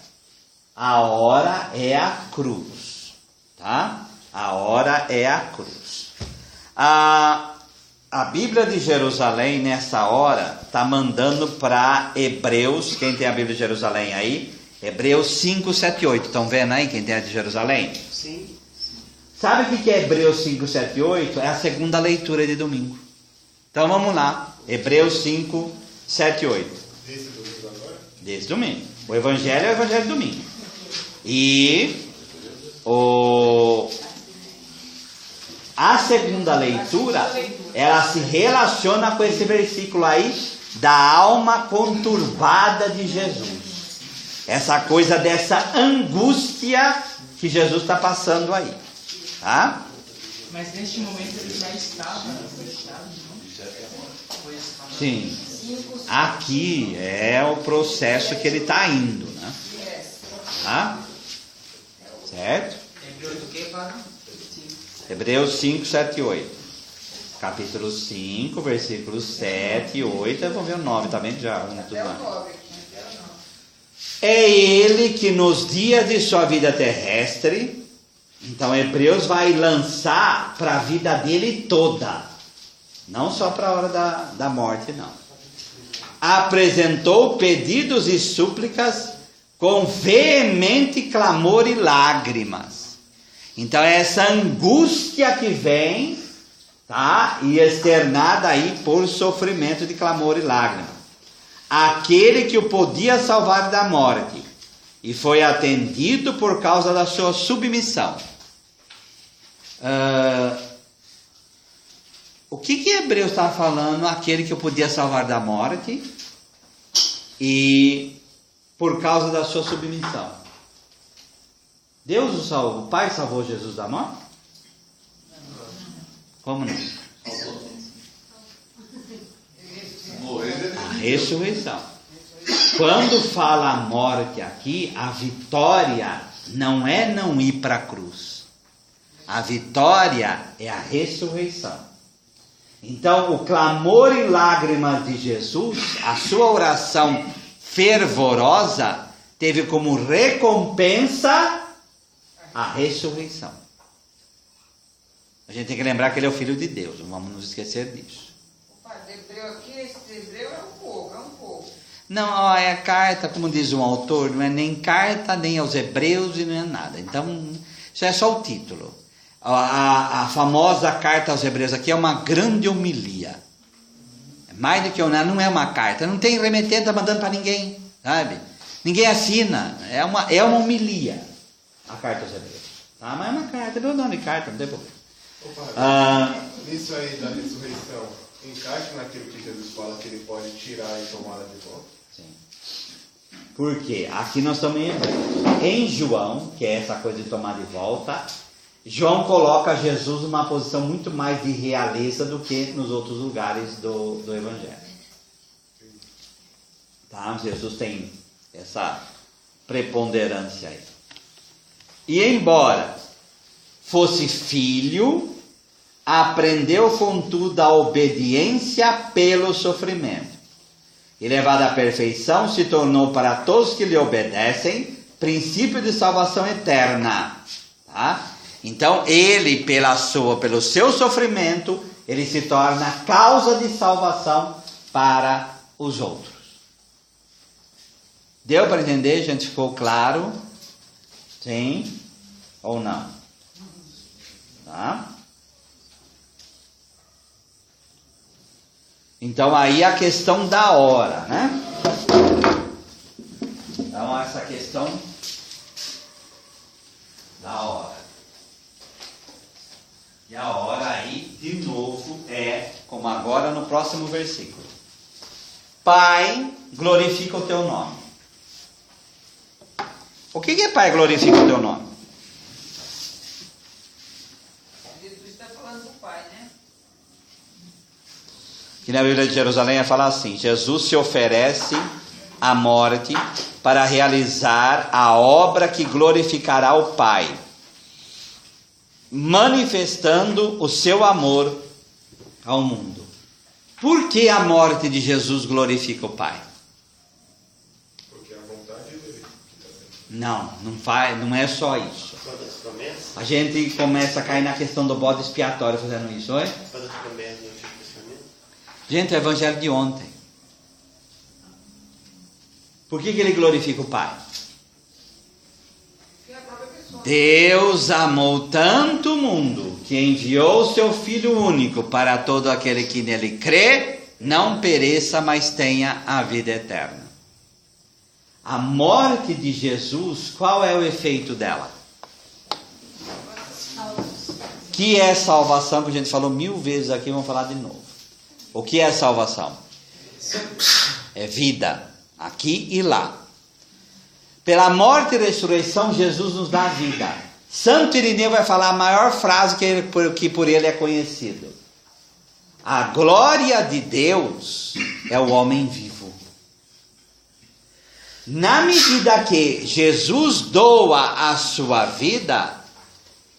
A hora é a cruz. Tá? A hora é a cruz. A Bíblia de Jerusalém, nessa hora, está mandando para Hebreus. Quem tem a Bíblia de Jerusalém aí? Hebreus 5, 7, 8. Estão vendo aí quem tem a de Jerusalém? Sim. Sabe o que é Hebreus 5, 7, 8? É a segunda leitura de domingo. Então vamos lá. Hebreus 5, 7, 8. Desse domingo agora? Desse domingo. O Evangelho é o Evangelho de domingo. E A segunda leitura, ela se relaciona com esse versículo aí, da alma conturbada de Jesus. Essa coisa dessa angústia que Jesus está passando aí. Tá? Mas neste momento ele já estava fechado, não? Sim. Aqui é o processo que ele está indo, né? Tá? Certo? Hebreus 5, 7 e 8. Capítulo 5, versículos 7 e 8. Eu vou ver o 9 também, já. É ele que nos dias de sua vida terrestre, então Hebreus vai lançar para a vida dele toda, não só para a hora da morte, não. Apresentou pedidos e súplicas com veemente clamor e lágrimas. Então essa angústia que vem, tá? E externada aí por sofrimento de clamor e lágrimas. Aquele que o podia salvar da morte, e foi atendido por causa da sua submissão. O que Hebreus está falando? Aquele que o podia salvar da morte, e por causa da sua submissão. Deus o salvou, o Pai salvou Jesus da morte? Como não? A ressurreição. Quando fala a morte aqui, a vitória não é não ir para a cruz. A vitória é a ressurreição. Então, o clamor e lágrimas de Jesus, a sua oração fervorosa, teve como recompensa a ressurreição. A gente tem que lembrar que ele é o Filho de Deus, não vamos nos esquecer disso. Esse hebreu é um povo. Não, é carta, como diz um autor, não é nem carta nem aos hebreus e não é nada. Então, isso é só o título. A famosa carta aos hebreus aqui é uma grande homilia. Mais do que não é uma carta, não tem remetente, tá mandando para ninguém, sabe? Ninguém assina, é uma homilia a carta aos hebreus. Tá? Mas é uma carta, meu nome carta, não tem problema. Nisso aí da ressurreição, encaixa naquilo que Jesus fala que ele pode tirar e tomar de volta? Sim. Por quê? Aqui nós estamos em Hebreus. Em João, que é essa coisa de tomar de volta, João coloca Jesus numa posição muito mais de realeza do que nos outros lugares do Evangelho. Tá? Jesus tem essa preponderância aí. E embora fosse filho, aprendeu contudo a obediência pelo sofrimento. E levado à perfeição, se tornou para todos que lhe obedecem princípio de salvação eterna. Tá? Então ele, pelo seu sofrimento, ele se torna causa de salvação para os outros. Deu para entender, gente? Ficou claro? Sim ou não? Tá? Então aí a questão da hora, né? Então essa questão da hora. E a hora aí, de novo, é como agora no próximo versículo. Pai, glorifica o teu nome. O que é Pai, glorifica o teu nome? Jesus está falando do Pai, né? Que na Bíblia de Jerusalém fala assim: Jesus se oferece à morte para realizar a obra que glorificará o Pai, manifestando o seu amor ao mundo. Por que a morte de Jesus glorifica o Pai? Porque é a vontade dele. Não é só isso. A gente começa a cair na questão do bode expiatório fazendo isso, oi? Gente, é o evangelho de ontem. Por que ele glorifica o Pai? Deus amou tanto o mundo que enviou o seu Filho único para todo aquele que nele crê, não pereça, mas tenha a vida eterna. A morte de Jesus, qual é o efeito dela? que é salvação, que a gente falou 1000 vezes aqui, vamos falar de novo. O que é salvação? É vida, aqui e lá. Pela morte e ressurreição, Jesus nos dá vida. Santo Irineu vai falar a maior frase que por ele é conhecido. A glória de Deus é o homem vivo. Na medida que Jesus doa a sua vida,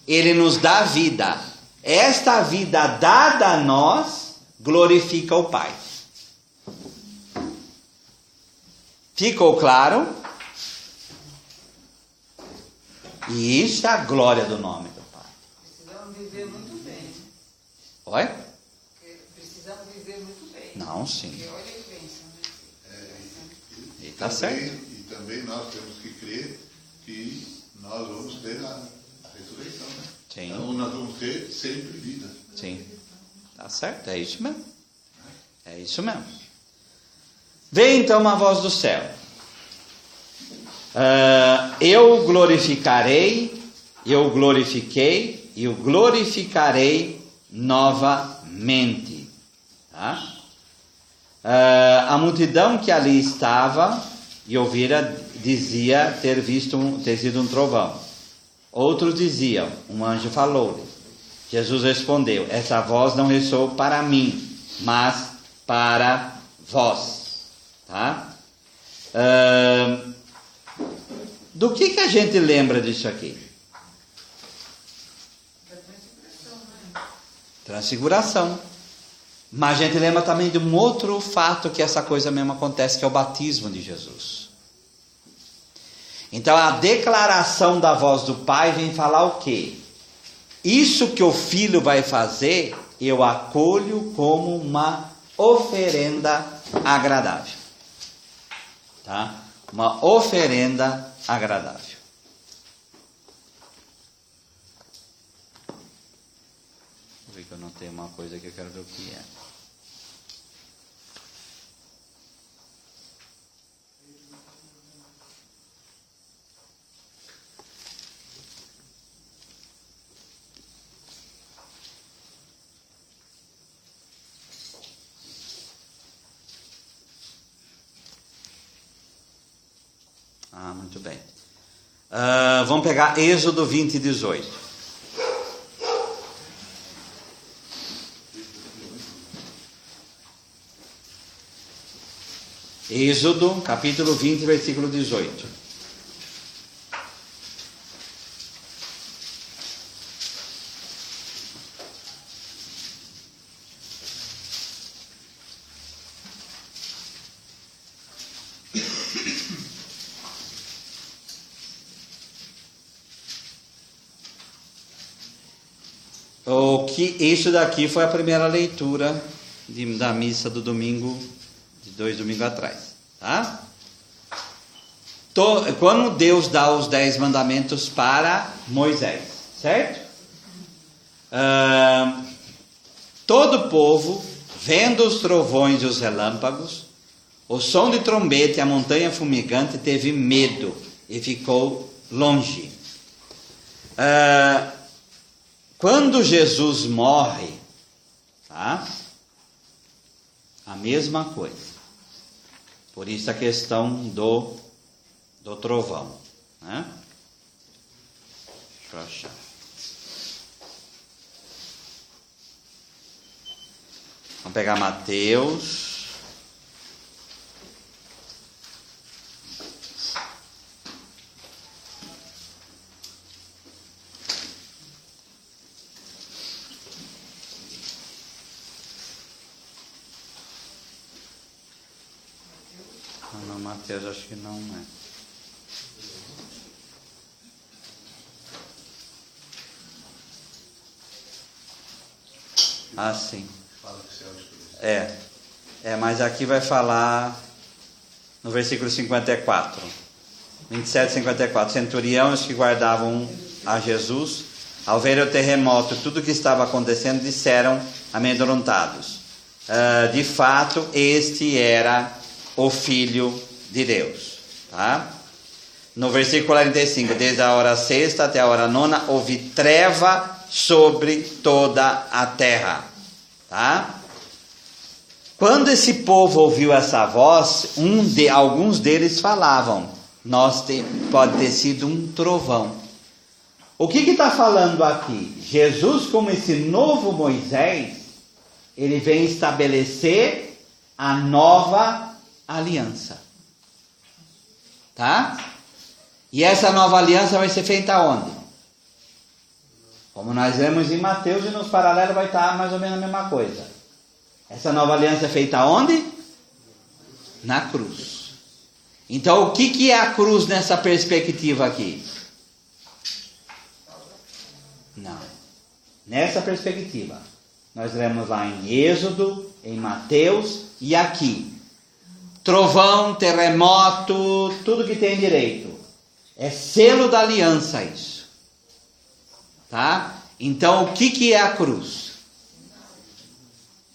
ele nos dá vida. Esta vida dada a nós glorifica o Pai. Ficou claro? E isso é a glória do nome do Pai. Precisamos viver muito bem. Oi? Precisamos viver muito bem. Não, sim. Porque olha a bênção, né? E tá certo. E também nós temos que crer que nós vamos ter a ressurreição. Né? Sim. Então nós vamos ter sempre vida. Sim. Tá certo, é isso mesmo. É isso mesmo. Vem então uma voz do céu. Eu glorificarei, eu glorifiquei e eu glorificarei novamente. Tá? A multidão que ali estava e ouvira dizia ter sido um trovão. Outros diziam, um anjo falou-lhe. Jesus respondeu, essa voz não ressoou para mim, mas para vós. Tá? Do que a gente lembra disso aqui? Transfiguração. Mas a gente lembra também de um outro fato que essa coisa mesmo acontece, que é o batismo de Jesus. Então a declaração da voz do Pai vem falar o quê? Isso que o Filho vai fazer, eu acolho como uma oferenda agradável. Tá? Uma oferenda agradável. Vou ver que eu notei uma coisa que eu quero ver o que é. Muito bem. Vamos pegar Êxodo 20, 18. Êxodo, capítulo 20, versículo 18. Isso daqui foi a primeira leitura da missa do domingo, de 2 domingos atrás, tá? Quando Deus dá os 10 mandamentos para Moisés, certo? Todo o povo, vendo os trovões e os relâmpagos, o som de trombeta e a montanha fumegante, teve medo e ficou longe. Quando Jesus morre, tá? A mesma coisa. Por isso a questão do trovão, né? Deixa eu achar. Vamos pegar Mateus. Mateus, acho que não é. Ah, sim. Mas aqui vai falar no versículo 54. 27, 54. Centuriões que guardavam a Jesus, ao ver o terremoto, tudo o que estava acontecendo, disseram amedrontados. De fato, este era o Filho de Deus, tá? No versículo 45, desde a hora 6ª até a hora 9ª, houve treva sobre toda a terra. Tá? Quando esse povo ouviu essa voz, alguns deles falavam, pode ter sido um trovão. O que está falando aqui? Jesus, como esse novo Moisés, ele vem estabelecer a nova aliança. Tá? E essa nova aliança vai ser feita onde? Como nós vemos em Mateus, e nos paralelos vai estar mais ou menos a mesma coisa. Essa nova aliança é feita onde? Na cruz. Então, o que é a cruz nessa perspectiva aqui? Não. Nessa perspectiva, nós lemos lá em Êxodo, em Mateus e aqui. Trovão, terremoto, tudo que tem direito. É selo da aliança isso. Tá? Então, o que é a cruz?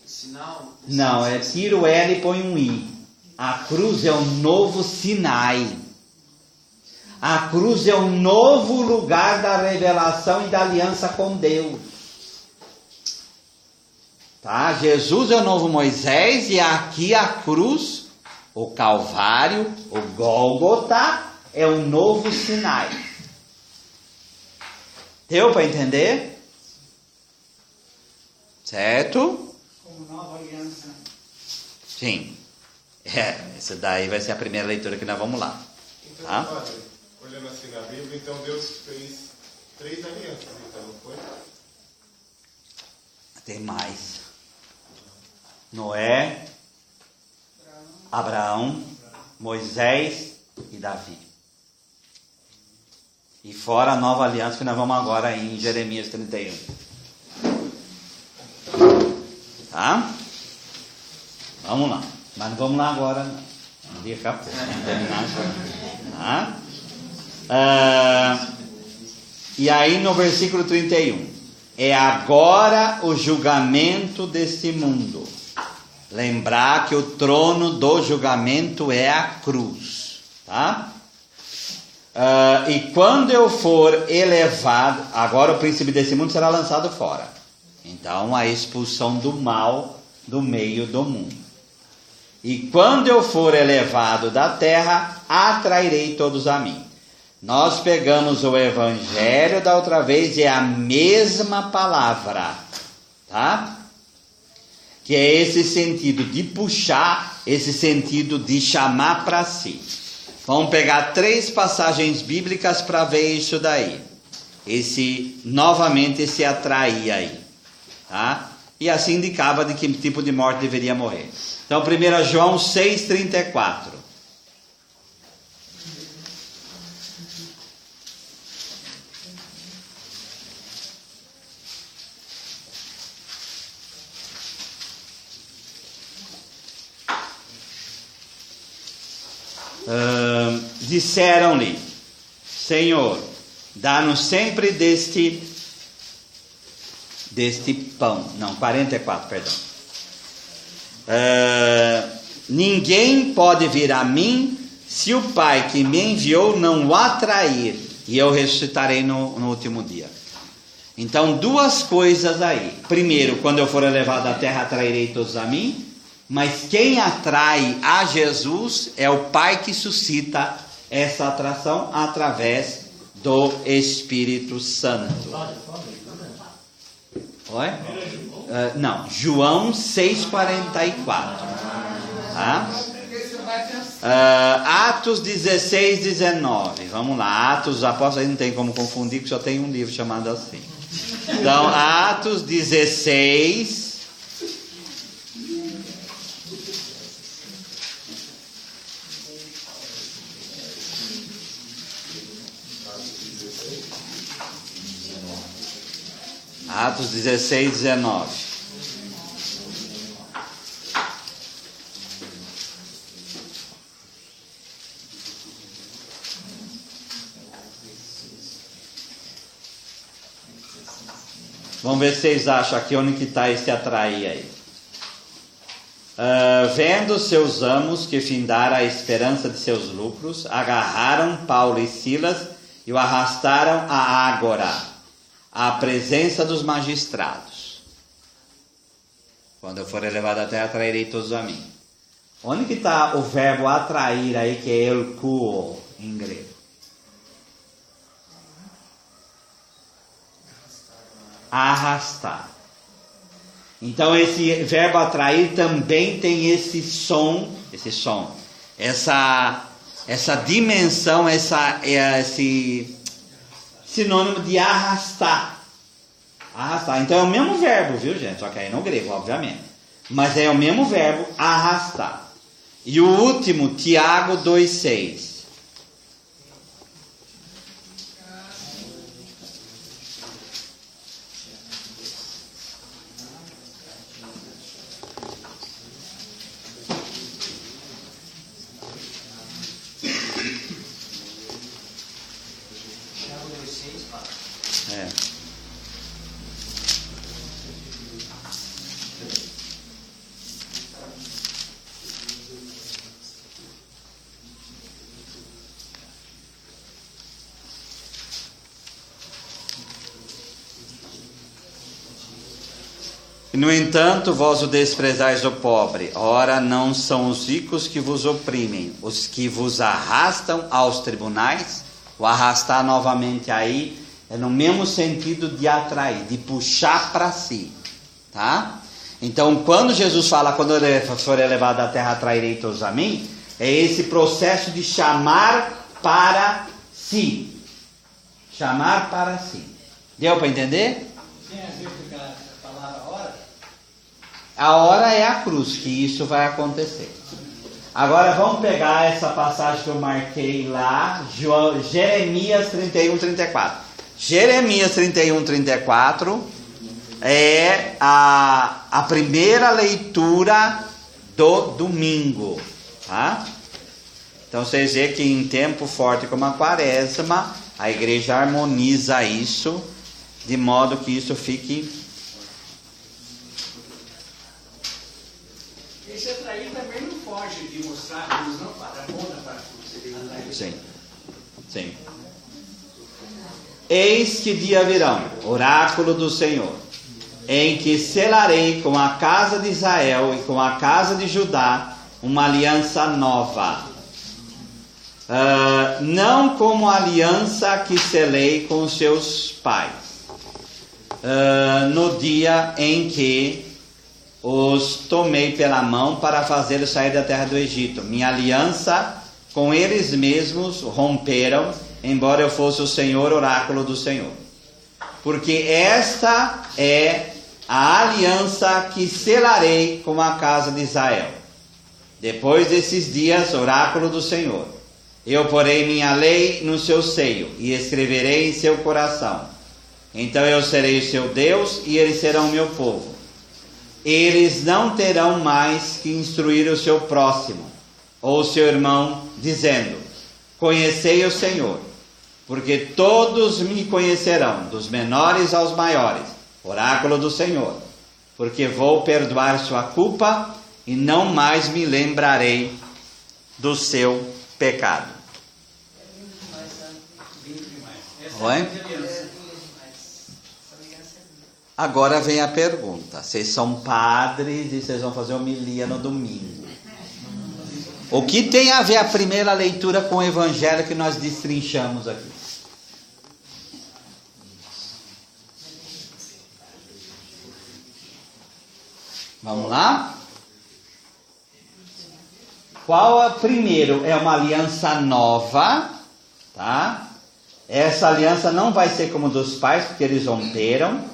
Sinal? Não, tira o L e põe um I. A cruz é um novo Sinai. A cruz é um novo lugar da revelação e da aliança com Deus. Tá? Jesus é o novo Moisés e aqui a cruz, o Calvário, o Gólgota, é o novo Sinai. Deu para entender? Certo? Como nova aliança. Sim. Essa daí vai ser a primeira leitura que nós vamos lá. Então, Tá? padre, olhando assim na Bíblia, então Deus fez 3 alianças, então, não foi? Tem mais. Noé, Abraão, Moisés e Davi. E fora a nova aliança que nós vamos agora em Jeremias 31. Tá? Vamos lá. Mas não vamos lá agora, não. Daqui a pouco. Vamos terminar agora. Tá? E aí no versículo 31. É agora o julgamento deste mundo. Lembrar que o trono do julgamento é a cruz. Tá? E quando eu for elevado, agora o príncipe desse mundo será lançado fora. Então a expulsão do mal do meio do mundo. E quando eu for elevado da terra, atrairei todos a mim. Nós pegamos o evangelho da outra vez e é a mesma palavra, tá? Que é esse sentido de puxar, esse sentido de chamar para si. Vamos pegar 3 passagens bíblicas para ver isso daí. Novamente esse atrair aí, tá? E assim indicava de que tipo de morte deveria morrer. Então 1 João 6,34. Disseram-lhe: Senhor, dá-nos sempre deste pão. Não, 44, perdão. Ninguém pode vir a mim se o Pai que me enviou não o atrair, e eu ressuscitarei no último dia. Então 2 coisas aí. Primeiro, quando eu for elevado à terra, atrairei todos a mim. Mas quem atrai a Jesus é o Pai que suscita essa atração através do Espírito Santo. Oi? Não, João 6,44. Tá? Atos 16:19. Vamos lá, Atos dos Apóstolos não tem como confundir, porque só tem um livro chamado assim. Então, Atos 16. Atos 16:19. Vamos ver se vocês acham aqui onde que está esse atrair aí. Vendo seus amos que findara a esperança de seus lucros, agarraram Paulo e Silas e o arrastaram à ágora. à presença dos magistrados. Quando eu for elevado à terra, atrairei todos a mim. Onde que está o verbo atrair aí, que é elkuo em grego? Arrastar. Então esse verbo atrair também tem esse som, essa dimensão, esse sinônimo de arrastar. Arrastar. Então é o mesmo verbo, viu, gente? Só que aí no grego, obviamente. Mas é o mesmo verbo, arrastar. E o último, Tiago 2,6. No entanto, vós o desprezais o pobre. Ora, não são os ricos que vos oprimem, os que vos arrastam aos tribunais. O arrastar novamente aí é no mesmo sentido de atrair, de puxar para si, tá? Então, quando Jesus fala, quando ele for elevado à terra, atrairei todos a mim, é esse processo de chamar para si. Chamar para si. Deu para entender? Tem a ver com a palavra hora? A hora é a cruz, que isso vai acontecer. Agora vamos pegar essa passagem que eu marquei lá, Jeremias 31, 34. Jeremias 31, 34 é a primeira leitura do domingo, tá? Então vocês veem que em tempo forte como a quaresma, a igreja harmoniza isso, de modo que isso fique... Esse atrair também não foge de mostrar que Deus não aponta para a cruz. Sim, sim. Eis que dia virão, oráculo do Senhor, em que selarei com a casa de Israel e com a casa de Judá uma aliança nova. Não como a aliança que selei com seus pais, no dia em que os tomei pela mão para fazê-los sair da terra do Egito. Minha aliança com eles mesmos romperam, embora eu fosse o Senhor, oráculo do Senhor. Porque esta é a aliança que selarei com a casa de Israel. Depois desses dias, oráculo do Senhor, eu porei minha lei no seu seio e escreverei em seu coração. Então eu serei o seu Deus e eles serão meu povo. Eles não terão mais que instruir o seu próximo ou o seu irmão, dizendo: conhecei o Senhor, porque todos me conhecerão, dos menores aos maiores, oráculo do Senhor, porque vou perdoar sua culpa e não mais me lembrarei do seu pecado. Oi? Agora vem a pergunta. Vocês são padres e vocês vão fazer homilia no domingo. O que tem a ver a primeira leitura com o evangelho que nós destrinchamos aqui? Vamos lá? Qual é o primeiro? É uma aliança nova, tá? Essa aliança não vai ser como dos pais, porque eles romperam.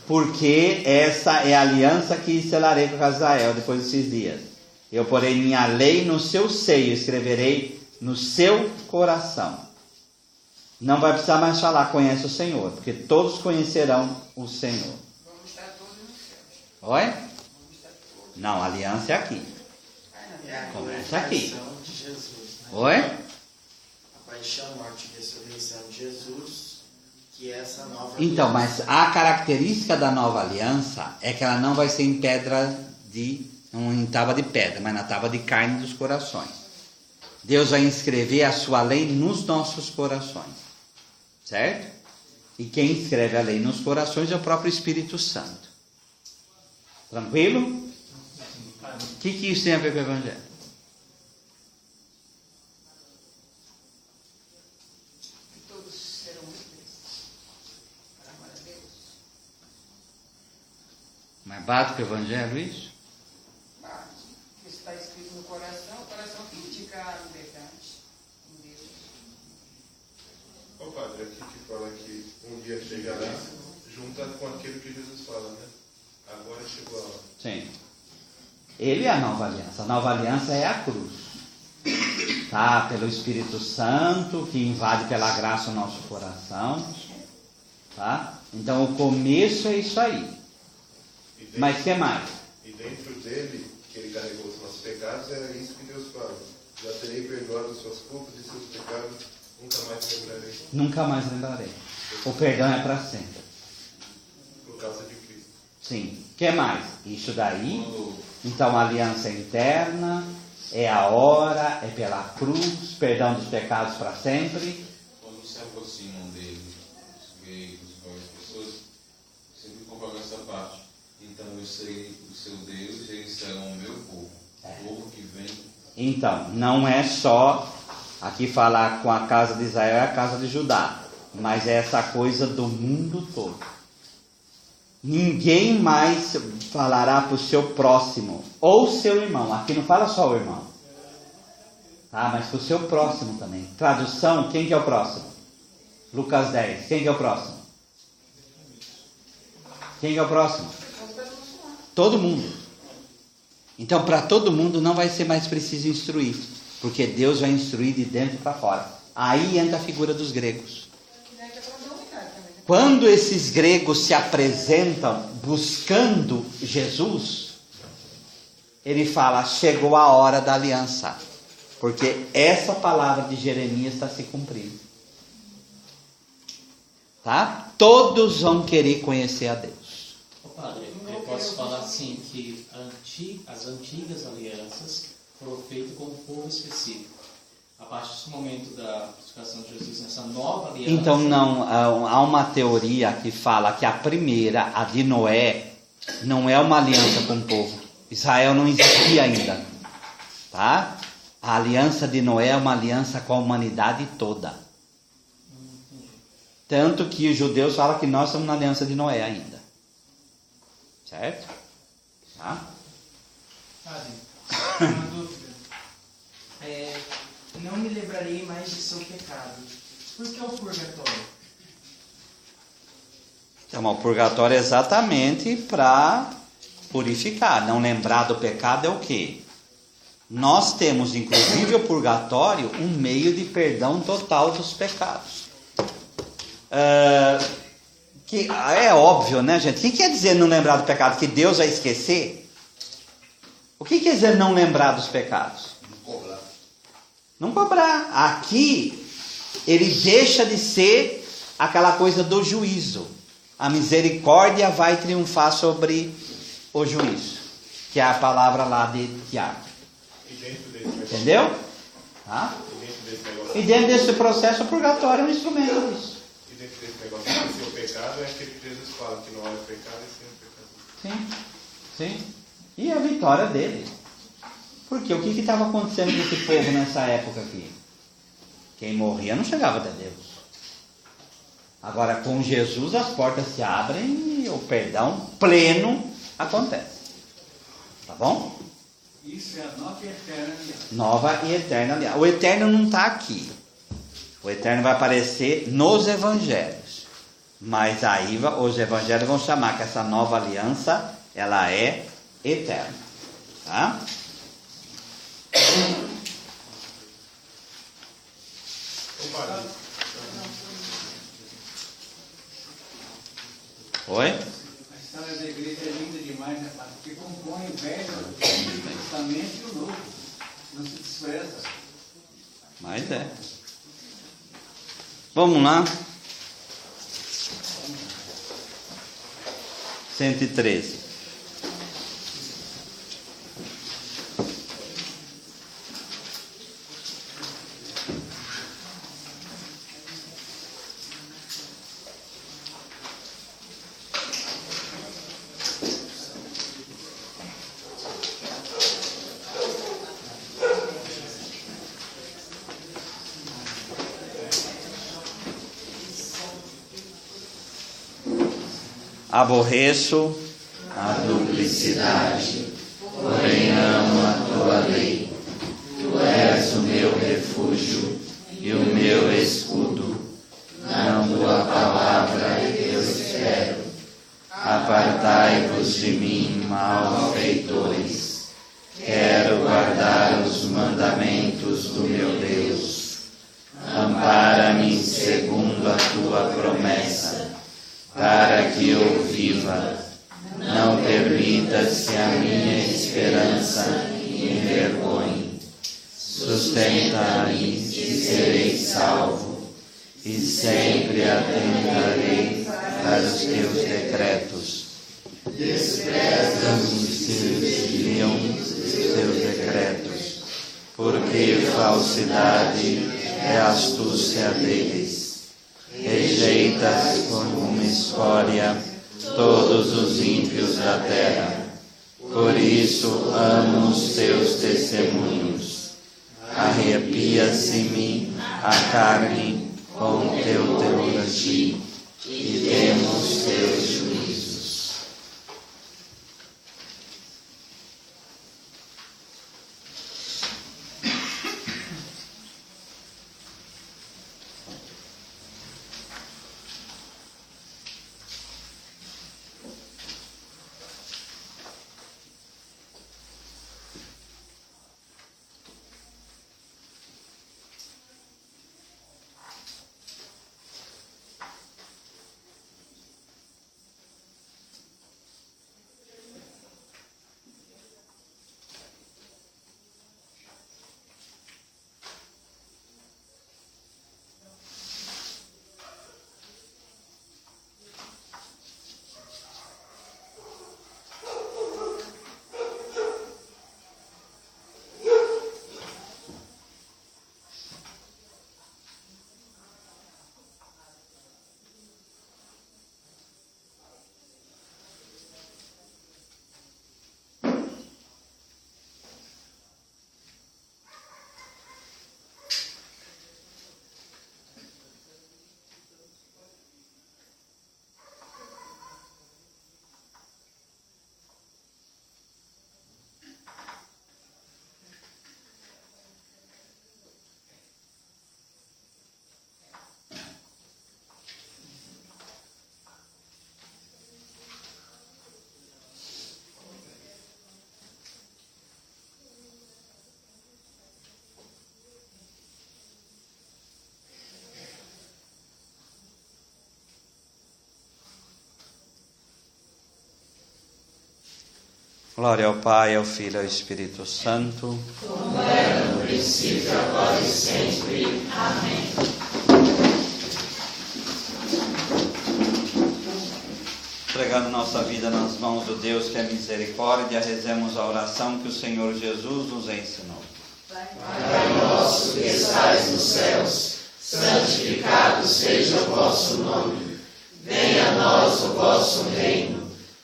Porque essa é a aliança que selarei com a casa de Israel depois desses dias. Eu porei minha lei no seu seio, escreverei no seu coração. Não vai precisar mais falar, conhece o Senhor, porque todos conhecerão o Senhor. Vamos estar todos no céu. Oi? Não, a aliança é aqui. Começa aqui. De Jesus, né? Oi? A paixão, morte e ressurreição de Jesus, que é essa nova Então, aliança. mas a característica da nova aliança é que ela não vai ser em pedra não em tábua de pedra, mas na tábua de carne dos corações. Deus vai inscrever a sua lei nos nossos corações. Certo? E quem escreve a lei nos corações é o próprio Espírito Santo. Tranquilo? O que isso tem a ver com o Evangelho? Que todos serão livres para amar a Deus. Mas bate com o Evangelho isso? Que está escrito no coração, o coração que indica a liberdade em Deus. Ô padre, aqui que fala que um dia chegará, junta com aquilo que Jesus fala, né? Agora chegou a hora. Sim. Ele é a nova aliança. A nova aliança é a cruz. Tá? Pelo Espírito Santo, que invade pela graça o nosso coração. Tá? Então o começo é isso aí. Mas o que mais? E dentro dele, que ele carregou os nossos pecados, era isso que Deus fala. Já terei perdoado suas culpas e seus pecados, nunca mais lembrarei. Nunca mais lembrarei. O perdão é para sempre. Por causa de Cristo. Sim. O que mais? Isso daí. Então a aliança interna, é a hora, é pela cruz, perdão dos pecados para sempre. Quando se aproximam dele, os gregos, várias pessoas, sempre colocam essa parte. Então eu serei o seu Deus e eles serão o meu povo. O povo que vem. Então, não é só aqui falar com a casa de Israel, é a casa de Judá, mas é essa coisa do mundo todo. Ninguém mais falará para o seu próximo, ou seu irmão. Aqui não fala só o irmão, tá? Mas para o seu próximo também. Tradução, quem que é o próximo? Lucas 10, quem que é o próximo? Quem que é o próximo? Todo mundo. Então, para todo mundo não vai ser mais preciso instruir, porque Deus vai instruir de dentro para fora. Aí entra a figura dos gregos. Quando esses gregos se apresentam buscando Jesus, ele fala, chegou a hora da aliança, porque essa palavra de Jeremias está se cumprindo. Tá? Todos vão querer conhecer a Deus. Padre, eu posso falar assim, que as antigas alianças foram feitas com um povo específico. A partir desse momento da crucificação de Jesus, nessa nova aliança... Então não, há uma teoria que fala que a primeira, a de Noé, não é uma aliança com o povo. Israel não existia ainda. Tá? A aliança de Noé é uma aliança com a humanidade toda. Tanto que os judeus falam que nós estamos na aliança de Noé ainda. Certo? Tá? Padre, uma dúvida. Não me lembrarei mais de seu pecado. Por que o purgatório? Então, o purgatório é exatamente para purificar. Não lembrar do pecado é o quê? Nós temos, inclusive, o purgatório, um meio de perdão total dos pecados. Que é óbvio, né, gente? O que quer dizer não lembrar do pecado? Que Deus vai esquecer? O que quer dizer não lembrar dos pecados? Não cobrar. Aqui, ele deixa de ser aquela coisa do juízo. A misericórdia vai triunfar sobre o juízo. Que é a palavra lá de Tiago. Entendeu? Tá? E dentro desse processo, o purgatório é um instrumento disso. E dentro desse negócio, que o pecado é aquele que Jesus fala, que não olha o pecado e sem o pecado. Sim, sim. E a vitória dele. Porque o que estava acontecendo com esse povo nessa época aqui? Quem morria não chegava até Deus. Agora com Jesus as portas se abrem e o perdão pleno acontece. Tá bom? Isso é a nova e eterna aliança. Nova e eterna aliança. O eterno não está aqui. O eterno vai aparecer nos evangelhos. Mas aí os evangelhos vão chamar que essa nova aliança, ela é eterna. Tá? Oi? A história da igreja é linda demais, né, padre? Porque compõe o velho, o testamento e o novo. Não se despreza. Mas é. Vamos lá. 113. Aborreço a duplicidade, porém amo a tua lei. Tu és o meu refúgio e o meu escudo. Na tua palavra eu espero. Apartai-vos de mim, malfeitores. Quero guardar os mandamentos do meu Deus. Ampara-me segundo a tua promessa, para que eu viva. Não permitas que a minha esperança me envergonhe. Sustenta-me e serei salvo, e sempre atentarei para os teus decretos. Despreza-me os teus decretos, porque falsidade é astúcia deles. Rejeitas como uma escória todos os ímpios da terra. Por isso amo os teus testemunhos. Arrepia-se-me a carne com o teu teologia e temo os teus juízos. Glória ao Pai, ao Filho e ao Espírito Santo. Como era no princípio, agora e sempre. Amém. Entregando nossa vida nas mãos do Deus que é misericórdia, rezemos a oração que o Senhor Jesus nos ensinou. Pai nosso que estais nos céus, santificado seja o vosso nome. Venha a nós o vosso reino.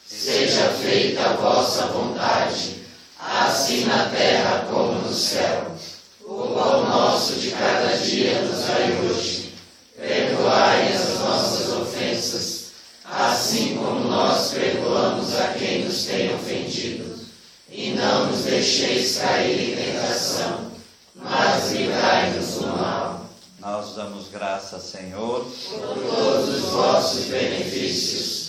Seja feita a vossa vontade, assim na terra como no céu. O pão nosso de cada dia nos dai hoje. Perdoai as nossas ofensas, assim como nós perdoamos a quem nos tem ofendido. E não nos deixeis cair em tentação, mas livrai-nos do mal. Nós damos graças, Senhor, por todos os vossos benefícios.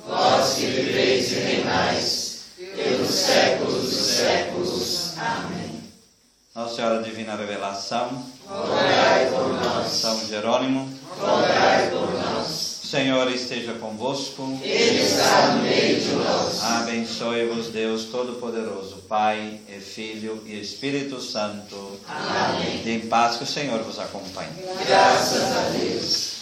Vós que viveis e reinais, pelos séculos dos séculos. Amém. Nossa Senhora Divina Revelação, rogai por nós. São Jerônimo, rogai por nós. O Senhor esteja convosco. Ele está no meio de nós. Abençoe-vos Deus Todo-Poderoso, Pai e Filho e Espírito Santo. Amém. Em paz, que o Senhor vos acompanhe. Graças a Deus.